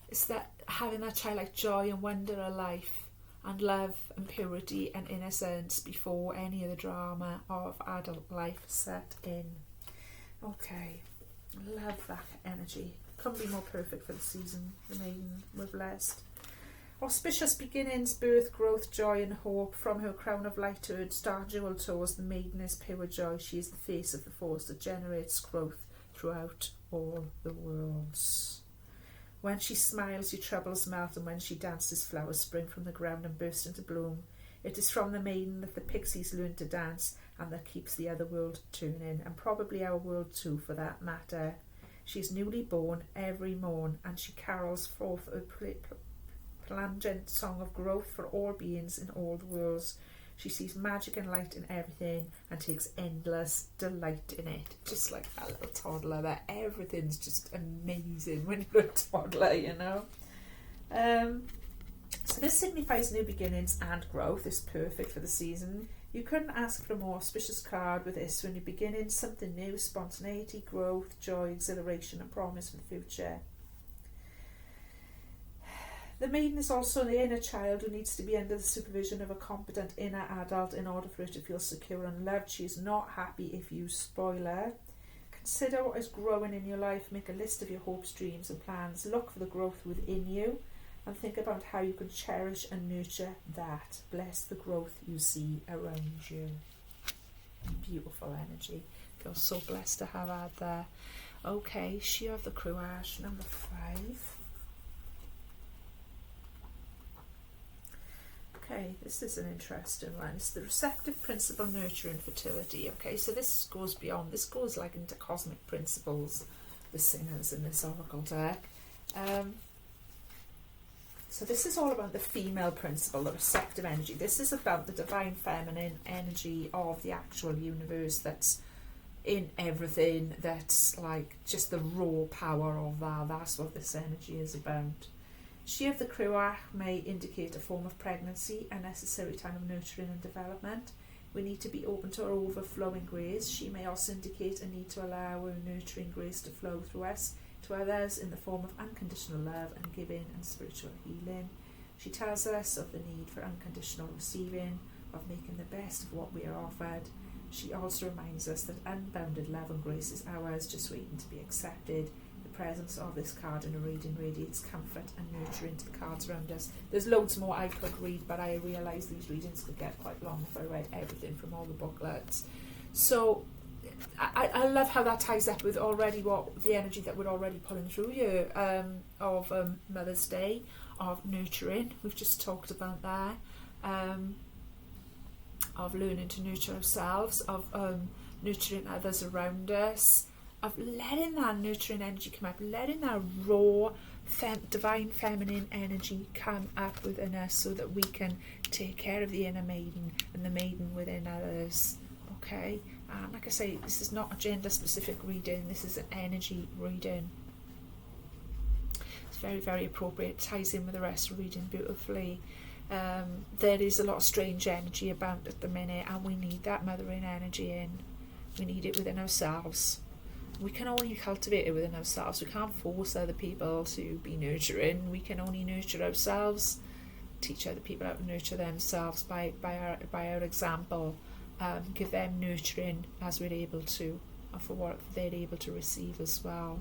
It's that having that childlike joy and wonder of life, and love and purity and innocence before any of the drama of adult life set in. Okay, love that energy. Couldn't be more perfect for the season. The maiden, we're blessed. Auspicious beginnings, birth, growth, joy and hope. From her crown of light to her star jeweled toes, the maiden is pure joy. She is the face of the force that generates growth throughout all the worlds. When she smiles, your troubles melt, and when she dances, flowers spring from the ground and burst into bloom. It is from the maiden that the pixies learn to dance, and that keeps the other world turning, and probably our world too, for that matter. She is newly born every morn, and she carols forth a plangent song of growth for all beings in all the worlds. She sees magic and light in everything and takes endless delight in it. Just like that little toddler, that everything's just amazing when you're a toddler, you know. So this signifies new beginnings and growth. It's perfect for the season. You couldn't ask for a more auspicious card with this. When you're beginning something new, spontaneity, growth, joy, exhilaration and promise for the future. The maiden is also the inner child who needs to be under the supervision of a competent inner adult in order for her to feel secure and loved. She is not happy if you spoil her. Consider what is growing in your life. Make a list of your hopes, dreams and plans. Look for the growth within you and think about how you can cherish and nurture that. Bless the growth you see around you. Beautiful energy. Feel so blessed to have had there. Okay, She of the Cruash, number 5. Okay, this is an interesting one. It's the receptive principle, nurturing fertility. Okay, so this goes beyond, this goes like into cosmic principles, the singers in this oracle deck. So this is all about the female principle, the receptive energy. This is about the divine feminine energy of the actual universe that's in everything, that's like just the raw power of that. That's what this energy is about. She of the Cruach may indicate a form of pregnancy, a necessary time of nurturing and development. We need to be open to her overflowing grace. She may also indicate a need to allow her nurturing grace to flow through us to others in the form of unconditional love and giving and spiritual healing. She tells us of the need for unconditional receiving, of making the best of what we are offered. She also reminds us that unbounded love and grace is ours, just waiting to be accepted. The presence of this card in a reading radiates comfort and nurturing to the cards around us. There's loads more I could read, but I realised these readings could get quite long if I read everything from all the booklets. So I love how that ties up with already what the energy that we're already pulling through here, of Mother's Day, of nurturing. We've just talked about that. Of learning to nurture ourselves, of nurturing others around us, of letting that nurturing energy come up, letting that raw, divine feminine energy come up within us so that we can take care of the inner maiden and the maiden within others. Okay? And like I say, this is not a gender-specific reading, this is an energy reading. It's very, very appropriate. It ties in with the rest of the reading beautifully. There is a lot of strange energy about at the minute, and we need that mothering energy in. We need it within ourselves. We can only cultivate it within ourselves. We can't force other people to be nurturing. We can only nurture ourselves, teach other people how to nurture themselves by our example, give them nurturing as we're able to, and for what they're able to receive as well.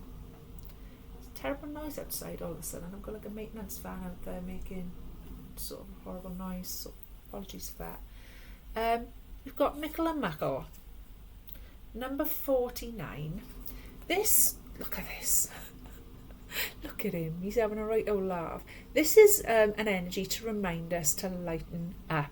It's a terrible noise outside all of a sudden. I've got like a maintenance van out there making sort of horrible noise, so apologies for that. We've got Mickle and Muckle, number 49. This, look at this. Look at him, he's having a right old laugh. This is an energy to remind us to lighten up.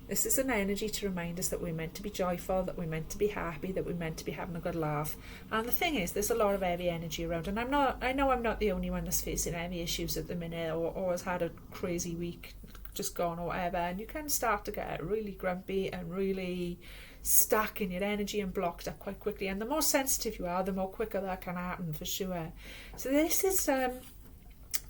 This is an energy to remind us that we're meant to be joyful, that we're meant to be happy, that we're meant to be having a good laugh. And the thing is, there's a lot of heavy energy around, and I know I'm not the only one that's facing heavy issues at the minute, or has had a crazy week just gone or whatever, and you can start to get really grumpy and really stuck in your energy and blocked up quite quickly. And the more sensitive you are, the more quicker that can happen, for sure. So this is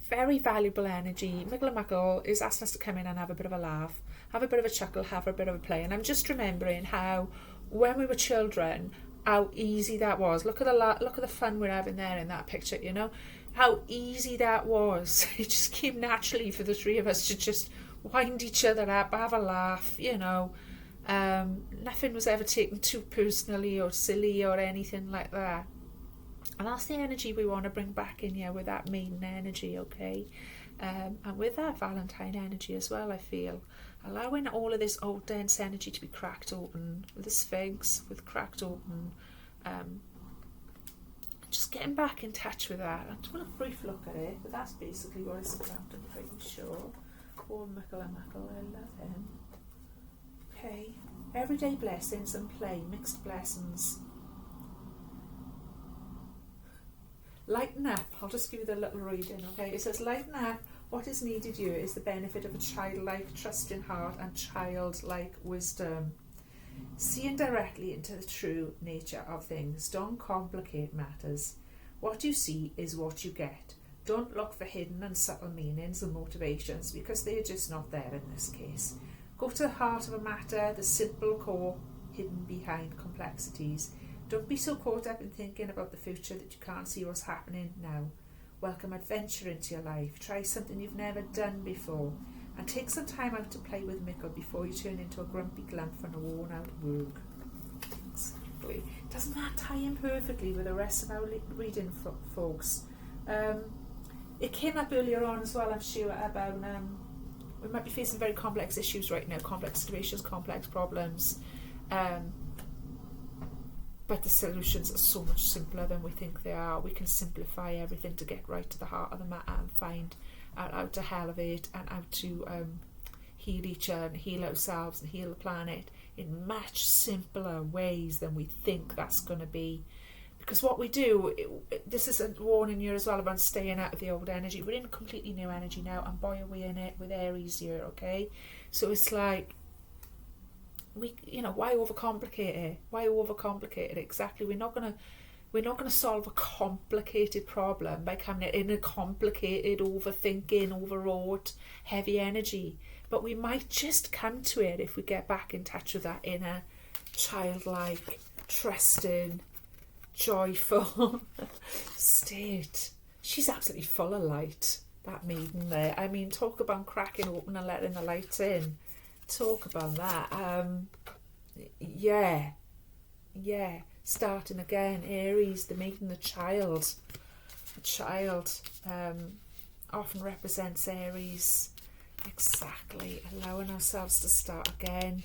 very valuable energy. Mickle and Muckle is asking us to come in and have a bit of a laugh, have a bit of a chuckle, have a bit of a play. And I'm just remembering how when we were children, how easy that was. Look at the fun we're having there in that picture, you know, how easy that was. It just came naturally for the three of us to just wind each other up, have a laugh, you know. Nothing was ever taken too personally or silly or anything like that. And that's the energy we want to bring back in here with that maiden energy, okay? And with that Valentine energy as well, I feel. Allowing all of this old dense energy to be cracked open, with the Sphinx, with cracked open. Just getting back in touch with that. I just want a brief look at it, but that's basically what it's about, I'm pretty sure. Poor Mickle and Muckle, I love him. Okay, everyday blessings and play, mixed blessings. Lighten up. I'll just give you the little reading, okay? It says, lighten up. What is needed here is the benefit of a childlike, trusting heart and childlike wisdom. Seeing directly into the true nature of things. Don't complicate matters. What you see is what you get. Don't look for hidden and subtle meanings and motivations, because they're just not there in this case. Go to the heart of a matter, the simple core hidden behind complexities. Don't be so caught up in thinking about the future that you can't see what's happening now. Welcome adventure into your life. Try something you've never done before. And take some time out to play with Mickle before you turn into a grumpy glump from a worn out work. Exactly. Doesn't that tie in perfectly with the rest of our reading, folks? It came up earlier on as well, I'm sure, about we might be facing very complex issues right now, complex situations, complex problems. But the solutions are so much simpler than we think they are. We can simplify everything to get right to the heart of the matter and find out how to elevate and how to heal each other and heal ourselves and heal the planet in much simpler ways than we think that's going to be. Because what we do, this is a warning you as well about staying out of the old energy. We're in completely new energy now, and boy are we in it with Aries here, okay? So it's like, why overcomplicate it? Why overcomplicate it? Exactly. We're not going to We're not going to solve a complicated problem by coming in a complicated, overthinking, overwrought, heavy energy. But we might just come to it if we get back in touch with that inner, childlike, trusting, joyful state. She's absolutely full of light, that maiden there. I mean, talk about cracking open and letting the light in. Talk about that. Yeah. Starting again, Aries, the maiden, the child. The child often represents Aries. Exactly. Allowing ourselves to start again.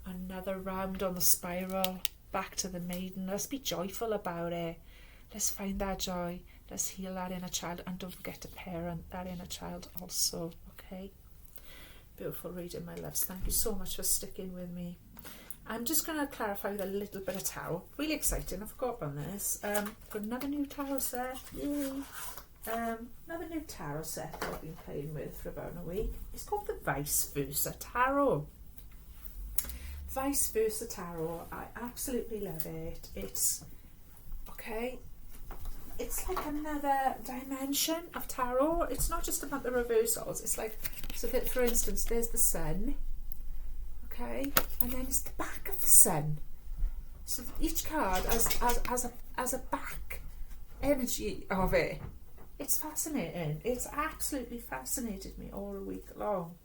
Another round on the spiral. Back to the maiden. Let's be joyful about it. Let's find that joy. Let's heal that inner child. And don't forget to parent that inner child also. Okay? Beautiful reading, my loves. Thank you so much for sticking with me. I'm just going to clarify with a little bit of tarot. Really exciting. I forgot about this. Got another new tarot set. Yay. Another new tarot set that I've been playing with for about a week. It's called the Vice Versa Tarot. Vice Versa Tarot. I absolutely love it. It's okay. It's like another dimension of tarot. It's not just about the reversals. It's like, so that, for instance, there's the sun. Okay, and then it's the back of the sun. So each card has a back energy of it. It's fascinating. It's absolutely fascinated me all week long.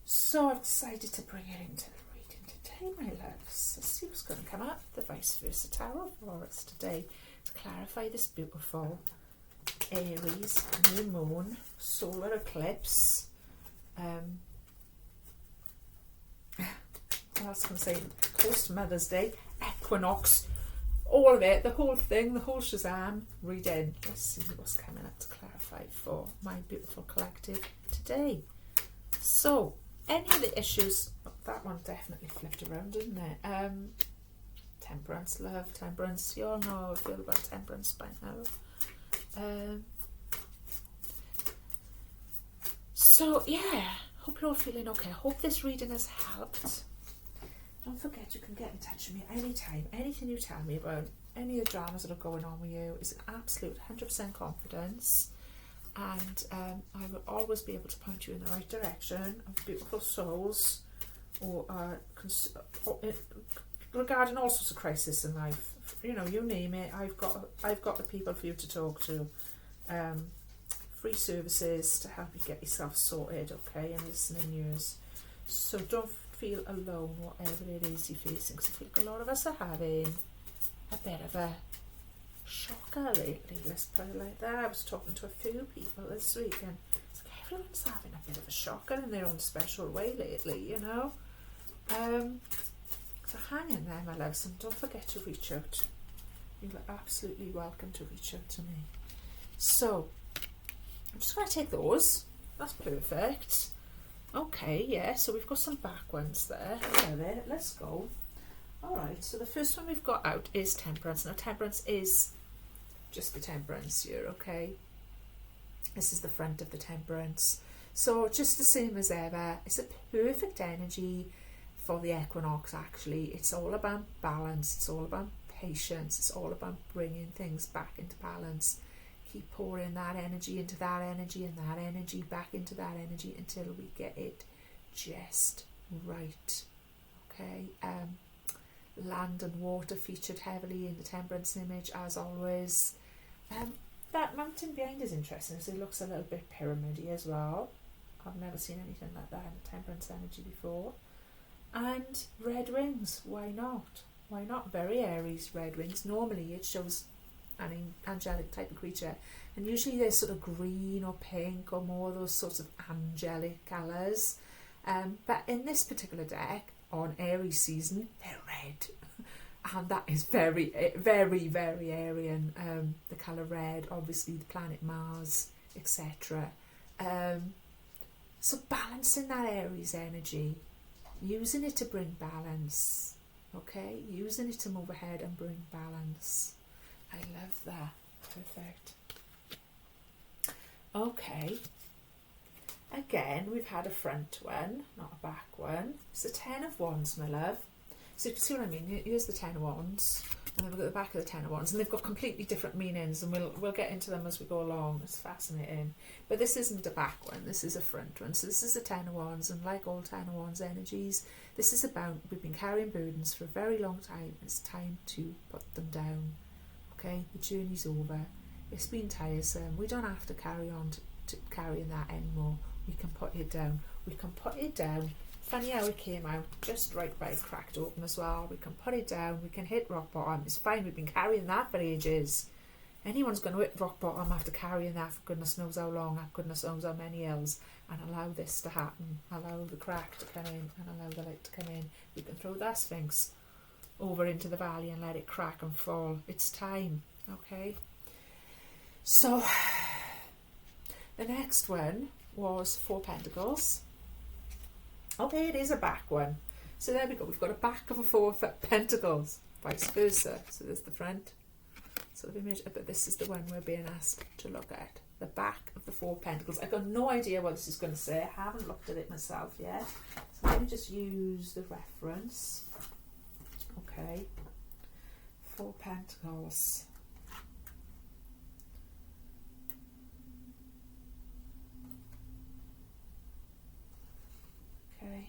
So I've decided to bring it into the reading today, my loves. Let's see what's going to come up. The Vice Versa Tarot for us today to clarify this beautiful Aries, new moon, solar eclipse. What else can I say? Post Mother's Day, equinox, all of it, the whole thing, the whole Shazam reading. Let's see what's coming up to clarify for my beautiful collective today. So, any of the issues, that one definitely flipped around, didn't it? Temperance, love, temperance. You all know how I feel about temperance by now. So, yeah, hope you're all feeling okay. Hope this reading has helped. Don't forget, you can get in touch with me anytime. Anything you tell me about any of the dramas that are going on with you is an absolute 100% confidence. And I will always be able to point you in the right direction of beautiful souls or regarding all sorts of crisis in life. You know, you name it, I've got the people for you to talk to. Free services to help you get yourself sorted, okay, and listening ears. So don't feel alone, whatever it is you're facing, because I feel like a lot of us are having a bit of a shocker lately, let's put it like that. I was talking to a few people this week and it's like everyone's having a bit of a shocker in their own special way lately, you know. So hang in there, my loves, and don't forget to reach out. You're absolutely welcome to reach out to me. So I'm just going to take those. That's perfect. Okay, yeah, so we've got some back ones there. Let's go. Alright, so the first one we've got out is Temperance. Now, Temperance is just the Temperance here, okay? This is the front of the Temperance. So, just the same as ever. It's a perfect energy for the equinox, actually. It's all about balance. It's all about patience. It's all about bringing things back into balance. Keep pouring that energy into that energy and that energy back into that energy until we get it just right. Okay. Land and water featured heavily in the Temperance image, as always. That mountain behind is interesting, so it looks a little bit pyramid-y as well. I've never seen anything like that in the Temperance energy before. And red wings, why not? Why not? Very Aries red wings. Normally it shows an angelic type of creature, and usually they're sort of green or pink or more those sorts of angelic colours. But in this particular deck, on Aries season, they're red. And that is very, very, very Aryan. The colour red, obviously the planet Mars, etc. So balancing that Aries energy, using it to bring balance, okay? Using it to move ahead and bring balance. I love that. Perfect. Okay. Again, we've had a front one, not a back one. It's the 10 of Wands, my love. So you can see what I mean. Here's the 10 of Wands. And then we've got the back of the Ten of Wands, and they've got completely different meanings, and we'll get into them as we go along. It's fascinating. But this isn't a back one, this is a front one. So this is the Ten of Wands, and like all Ten of Wands energies, this is about, we've been carrying burdens for a very long time. It's time to put them down. Okay, the journey's over. It's been tiresome. We don't have to carry on to carrying that anymore. We can put it down. We can put it down. Funny how it came out just right by cracked open as well. We can put it down. We can hit rock bottom. It's fine. We've been carrying that for ages. Anyone's going to hit rock bottom after carrying that for goodness knows how long, goodness knows how many years, and allow this to happen. Allow the crack to come in and allow the light to come in. We can throw that Sphinx over into the valley and let it crack and fall. It's time. Okay. So the next one was Four Pentacles. Okay, it is a back one. So there we go. We've got a back of a Four Pentacles, vice versa. So there's the front sort of image, but this is the one we're being asked to look at. The back of the Four Pentacles. I've got no idea what this is going to say. I haven't looked at it myself yet. So let me just use the reference. Okay. Four Pentacles. Okay,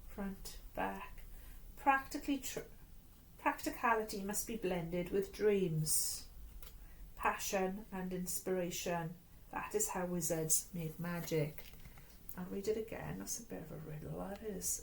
front, back. Practicality must be blended with dreams, passion and inspiration. That is how wizards make magic. I'll read it again. That's a bit of a riddle, that is.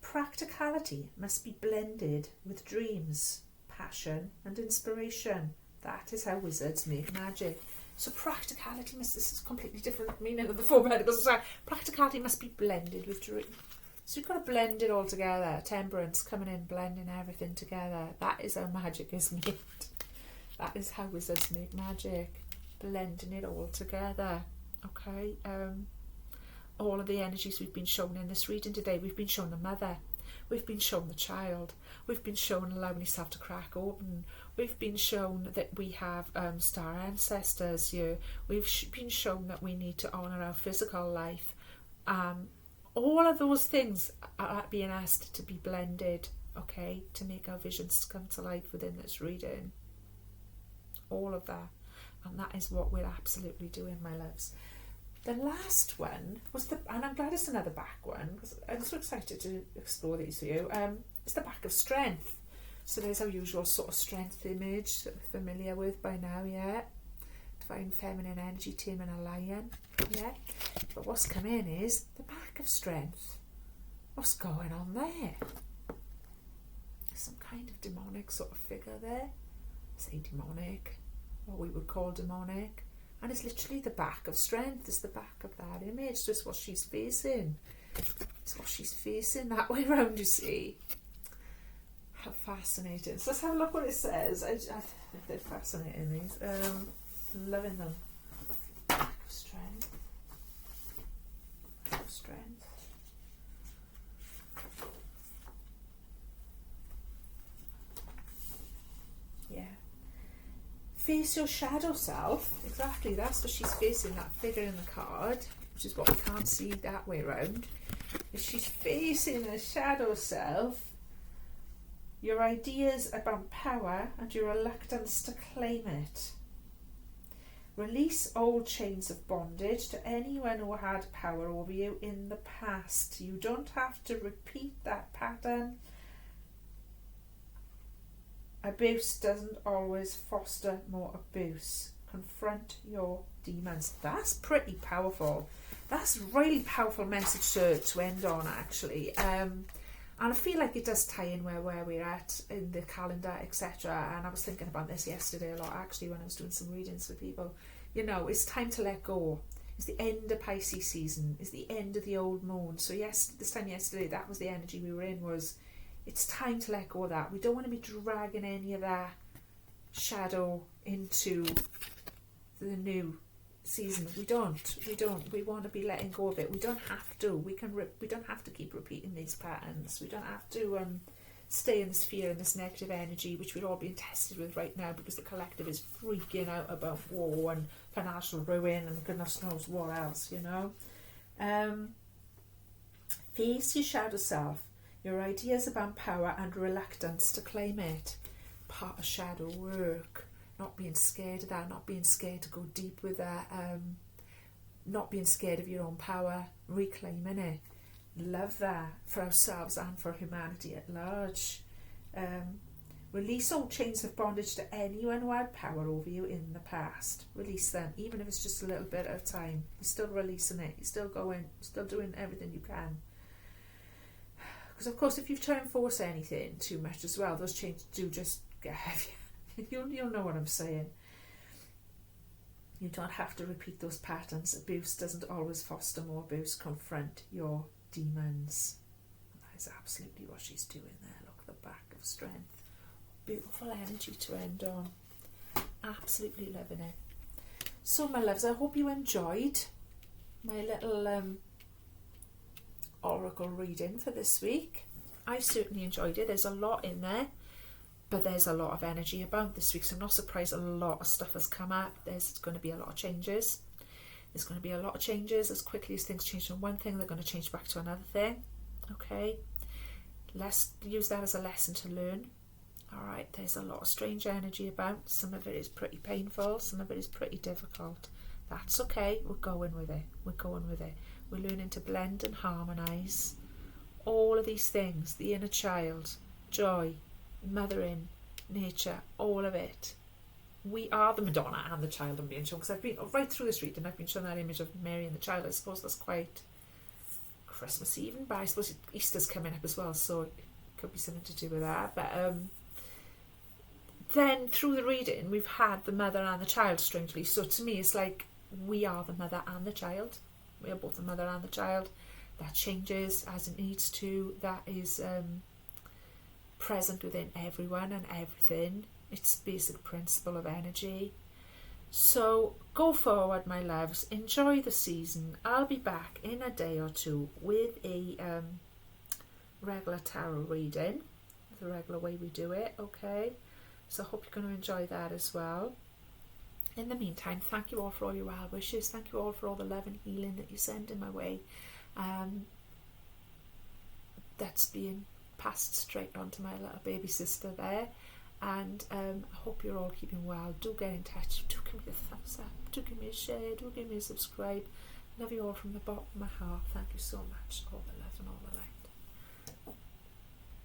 Practicality must be blended with dreams, passion and inspiration. That is how wizards make magic. So practicality this is a completely different meaning of the Four Pentacles. Practicality must be blended with dream. So you've got to blend it all together. Temperance coming in, blending everything together. That is how magic is made. That is how wizards make magic. Blending it all together. Okay. All of the energies we've been shown in this reading today. We've been shown the mother. We've been shown the child. We've been shown allowing yourself to crack open. We've been shown that we have star ancestors here. We've been shown that we need to honour our physical life. All of those things are being asked to be blended, okay, to make our visions come to life within this reading. All of that. And that is what we're absolutely doing, my loves. The last one was and I'm glad it's another back one, because I'm so excited to explore these with you. It's the back of strength. So there's our usual sort of strength image that we're familiar with by now, yeah. Divine feminine energy, taming a lion, yeah. But what's come in is the back of strength. What's going on there? Some kind of demonic sort of figure there. Say demonic, what we would call demonic. And it's literally the back of strength. It's the back of that image. So it's what she's facing. It's what she's facing that way around, you see. How fascinating. So let's have a look what it says. They're fascinating, these. Loving them. Back of strength. Back of strength. Yeah. Face your shadow self. Exactly, that's what she's facing, that figure in the card, which is what we can't see that way around. She's facing a shadow self, your ideas about power and your reluctance to claim it. Release old chains of bondage to anyone who had power over you in the past. You don't have to repeat that pattern. Abuse doesn't always foster more abuse. Confront your demons. That's pretty powerful. That's a really powerful message to end on, actually. And I feel like it does tie in where we're at in the calendar, etc. And I was thinking about this yesterday a lot, actually, when I was doing some readings for people. You know, it's time to let go. It's the end of Pisces season. It's the end of the old moon. So yes, this time yesterday, that was the energy we were in, was it's time to let go of that. We don't want to be dragging any of that shadow into the new season. We don't. We want to be letting go of it. We don't have to. We don't have to keep repeating these patterns. We don't have to stay in this fear and this negative energy, which we're all being tested with right now, because the collective is freaking out about war and financial ruin and goodness knows what else, you know. Face your shadow self, your ideas about power and reluctance to claim it. Part of shadow work. Not being scared of that, not being scared to go deep with that, not being scared of your own power, reclaiming it. Love that for ourselves and for humanity at large. Release old chains of bondage to anyone who had power over you in the past. Release them, even if it's just a little bit at a time. You're still releasing it, you're still going, you're still doing everything you can. Because of course if you try and force anything too much as well, those chains do just get heavier. You'll know what I'm saying. You don't have to repeat those patterns. Abuse doesn't always foster more abuse. Confront your demons. That is absolutely what she's doing there. Look, the back of strength. Beautiful energy to end on. Absolutely loving it. So my loves, I hope you enjoyed my little oracle reading for this week. I certainly enjoyed it. There's a lot in there, but there's a lot of energy about this week, so I'm not surprised a lot of stuff has come up. There's going to be a lot of changes. There's going to be a lot of changes. As quickly as things change from one thing, they're going to change back to another thing. Okay? Let's use that as a lesson to learn. Alright, there's a lot of strange energy about. Some of it is pretty painful. Some of it is pretty difficult. That's okay. We're going with it. We're going with it. We're learning to blend and harmonise all of these things. The inner child, joy, mothering, nature, all of it. We are the Madonna and the child I'm being shown, because I've been right through this reading, I've been shown that image of Mary and the child. I suppose that's quite Christmas Eve, but I suppose Easter's coming up as well, so it could be something to do with that. But then through the reading we've had the mother and the child, strangely. So to me it's like we are the mother and the child. We are both the mother and the child. That changes as it needs to. That is present within everyone and everything. It's basic principle of energy. So go forward, my loves. Enjoy the season. I'll be back in a day or two with a regular tarot reading, the regular way we do it. Okay, so I hope you're going to enjoy that as well. In the meantime, thank you all for all your well wishes. Thank you all for all the love and healing that you send in my way. That's being passed straight on to my little baby sister there. And I hope you're all keeping well. Do get in touch. Do give me a thumbs up. Do give me a share. Do give me a subscribe. Love you all from the bottom of my heart. Thank you so much. All the love and all the light.